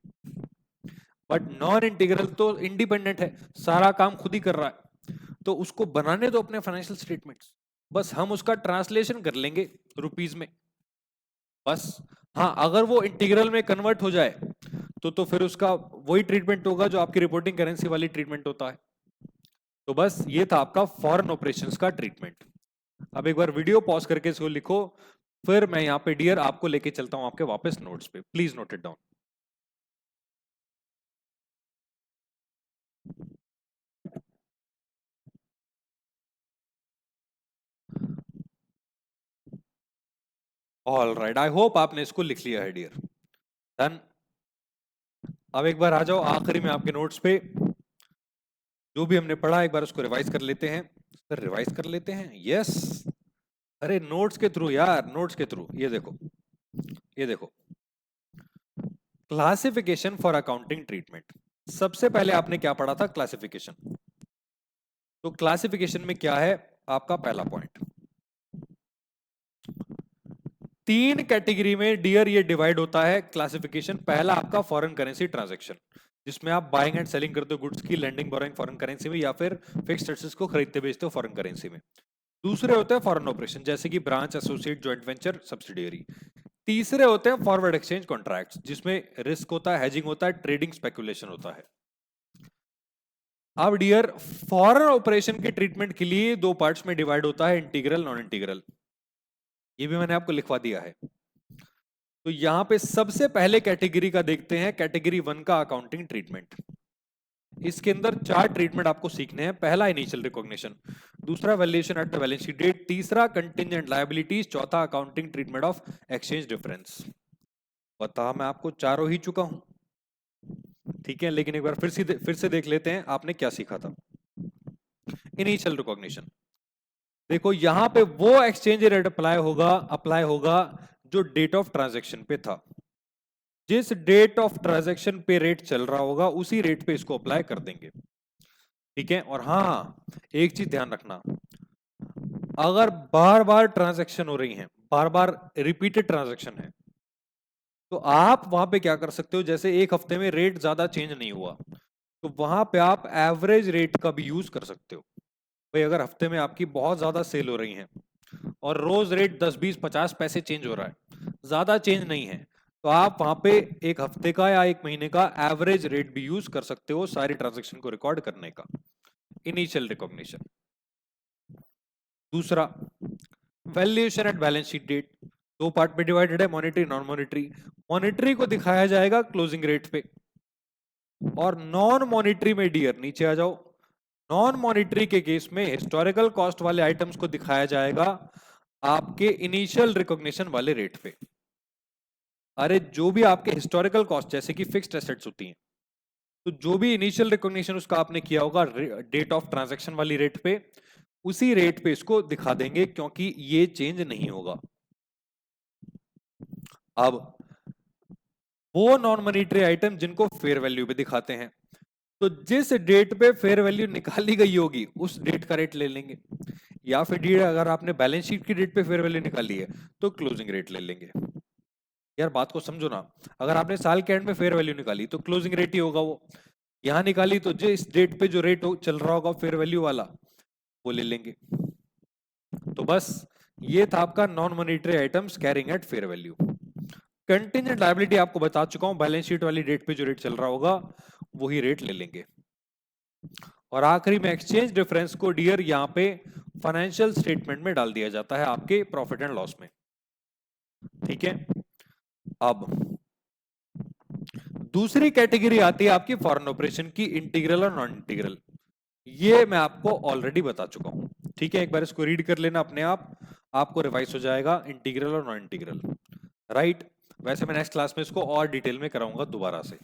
बट नॉन इंटीग्रल तो इंडिपेंडेंट है, सारा काम खुद ही कर रहा है, तो उसको बनाने दो अपने फाइनेंशियल स्टेटमेंट्स, बस हम उसका ट्रांसलेशन कर लेंगे रुपीस में बस। हाँ, अगर वो इंटीग्रल में कन्वर्ट हो जाए तो फिर उसका वही ट्रीटमेंट होगा जो आपकी रिपोर्टिंग करेंसी वाली ट्रीटमेंट होता है। तो बस ये था आपका फॉरेन ऑपरेशंस का ट्रीटमेंट। अब एक बार वीडियो पॉज करके इसको लिखो, फिर मैं यहाँ पे डियर आपको लेके चलता हूं आपके वापस नोट्स पे, please note it down. All right, I hope आपने इसको लिख लिया है डियर। डन। अब एक बार आ जाओ आखिरी में आपके नोट्स पे, जो भी हमने पढ़ा एक बार उसको रिवाइज कर लेते हैं। सर रिवाइज कर लेते हैं, यस। अरे नोट्स के थ्रू यार, नोट्स के थ्रू। ये देखो, ये देखो, क्लासिफिकेशन फॉर अकाउंटिंग ट्रीटमेंट। सबसे पहले आपने क्या पढ़ा था, क्लासिफिकेशन। तो क्लासिफिकेशन में क्या है आपका पहला पॉइंट, 3 कैटेगरी में डियर ये डिवाइड होता है क्लासिफिकेशन। पहला आपका फॉरेन करेंसी ट्रांजैक्शन, जिसमें आप बाइंग एंड सेलिंग करते हो गुड्स की, लेंडिंग बोरोइंग फॉरेन करेंसी में, या फिर फिक्स्ड एसेट्स को खरीदते बेचते हो फॉरेन करेंसी में। दूसरे होते हैं फॉरेन ऑपरेशन, जैसे कि branch, associate, joint venture, subsidiary. तीसरे होते हैं फॉरवर्ड एक्सचेंज कॉन्ट्रैक्ट्स, जिसमें रिस्क होता है, हेजिंग होता है, ट्रेडिंग स्पेकुलेशन होता है। अब डियर फॉरेन ऑपरेशन के ट्रीटमेंट के लिए 2 पार्ट्स में डिवाइड होता है, इंटीग्रल, नॉन इंटीग्रल। ये भी मैंने आपको लिखवा दिया है। तो यहां पे सबसे पहले कैटेगरी का देखते हैं, कैटेगरी 1 का अकाउंटिंग ट्रीटमेंट। इसके अंदर 4 ट्रीटमेंट आपको सीखने हैं। पहला इनिशियल रिकॉग्निशन, दूसरा valuation at the balance sheet date, तीसरा कंटिंजेंट लायबिलिटीज, चौथा accounting treatment of exchange difference. बता मैं आपको चारों ही चुका हूं, ठीक है, लेकिन एक बार फिर से देख लेते हैं आपने क्या सीखा था। इनिशियल रिकॉग्निशन, देखो यहां पे वो एक्सचेंज रेट अप्लाई होगा जो डेट ऑफ ट्रांजैक्शन पे था। जिस डेट ऑफ ट्रांजैक्शन पे रेट चल रहा होगा उसी रेट पे इसको अप्लाई कर देंगे, ठीक है। और हाँ, एक चीज ध्यान रखना, अगर बार बार ट्रांजैक्शन हो रही हैं, बार बार रिपीटेड ट्रांजैक्शन है, तो आप वहां पे क्या कर सकते हो, जैसे एक हफ्ते में रेट ज्यादा चेंज नहीं हुआ, तो वहां पे आप एवरेज रेट का भी यूज कर सकते हो। भाई अगर हफ्ते में आपकी बहुत ज्यादा सेल हो रही है और रोज रेट 10, 20, 50 पैसे चेंज हो रहा है, ज्यादा चेंज नहीं है, तो आप वहां पे एक हफ्ते का या एक महीने का एवरेज रेट भी यूज कर सकते हो सारी ट्रांजैक्शन को रिकॉर्ड करने का। Initial recognition. दूसरा valuation at balance sheet date, 2 part में डिवाइडेड है, मॉनेटरी, नॉन मॉनेटरी। मॉनेटरी को दिखाया जाएगा क्लोजिंग रेट पे, और नॉन मॉनेटरी में डियर नीचे आ जाओ, नॉन मॉनेटरी के केस में हिस्टोरिकल कॉस्ट वाले आइटम्स को दिखाया जाएगा आपके इनिशियल रिकॉग्निशन वाले रेट पे। अरे जो भी आपके हिस्टोरिकल कॉस्ट जैसे कि फिक्स्ड एसेट्स होती हैं, तो जो भी इनिशियल रिकॉग्निशन उसका आपने किया होगा डेट ऑफ ट्रांजैक्शन वाली रेट पे, उसी रेट पे इसको दिखा देंगे, क्योंकि ये चेंज नहीं होगा। अब वो नॉन मॉनेटरी आइटम जिनको फेयर वैल्यू पे दिखाते हैं, तो जिस डेट पे फेयर वैल्यू निकाली गई होगी उस डेट का रेट ले लेंगे, या फिर डेट अगर आपने बैलेंस शीट की डेट पे फेयर वैल्यू निकाली है तो क्लोजिंग रेट ले लेंगे। यार बात को समझो ना, अगर आपने साल के एंड में फेयर वैल्यू निकाली तो क्लोजिंग रेट ही होगा वो, यहां निकाली तो जिस डेट पे जो रेट चल रहा होगा फेयर वैल्यू वाला वो ले लेंगे। तो बस ये था आपका non monetary items carrying eight fair value. Contingent liability आपको बता चुका हूं, बैलेंस शीट वाली डेट पे जो रेट चल रहा होगा वही रेट ले लेंगे। और आखिरी में एक्सचेंज डिफरेंस को डियर यहां पे फाइनेंशियल स्टेटमेंट में डाल दिया जाता है आपके प्रॉफिट एंड लॉस में। ठीक है, अब दूसरी कैटेगरी आती है आपकी फॉरेन ऑपरेशन की, इंटीग्रल और नॉन इंटीग्रल। ये मैं आपको ऑलरेडी बता चुका हूं, ठीक है, एक बार इसको रीड कर लेना अपने आप, आपको रिवाइज हो जाएगा इंटीग्रल और नॉन इंटीग्रल, राइट। वैसे मैं नेक्स्ट क्लास में इसको और डिटेल में कराऊंगा दोबारा से,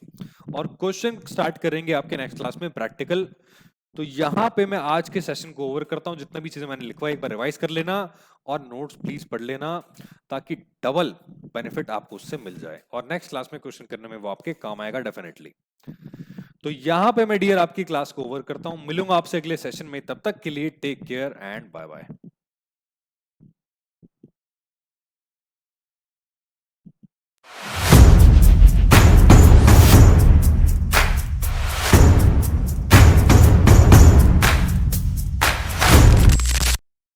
और क्वेश्चन स्टार्ट करेंगे आपके नेक्स्ट क्लास में प्रैक्टिकल। तो यहां पे मैं आज के सेशन को ओवर करता हूं, जितना भी चीजें मैंने लिखवा एक बार रिवाइज कर लेना और नोट्स प्लीज पढ़ लेना, ताकि डबल बेनिफिट आपको उससे मिल जाए, और नेक्स्ट क्लास में क्वेश्चन करने में वो आपके काम आएगा डेफिनेटली। तो यहां पे मैं डियर आपकी क्लास को ओवर करता हूं, मिलूंगा आपसे अगले सेशन में, तब तक के लिए take care and bye bye.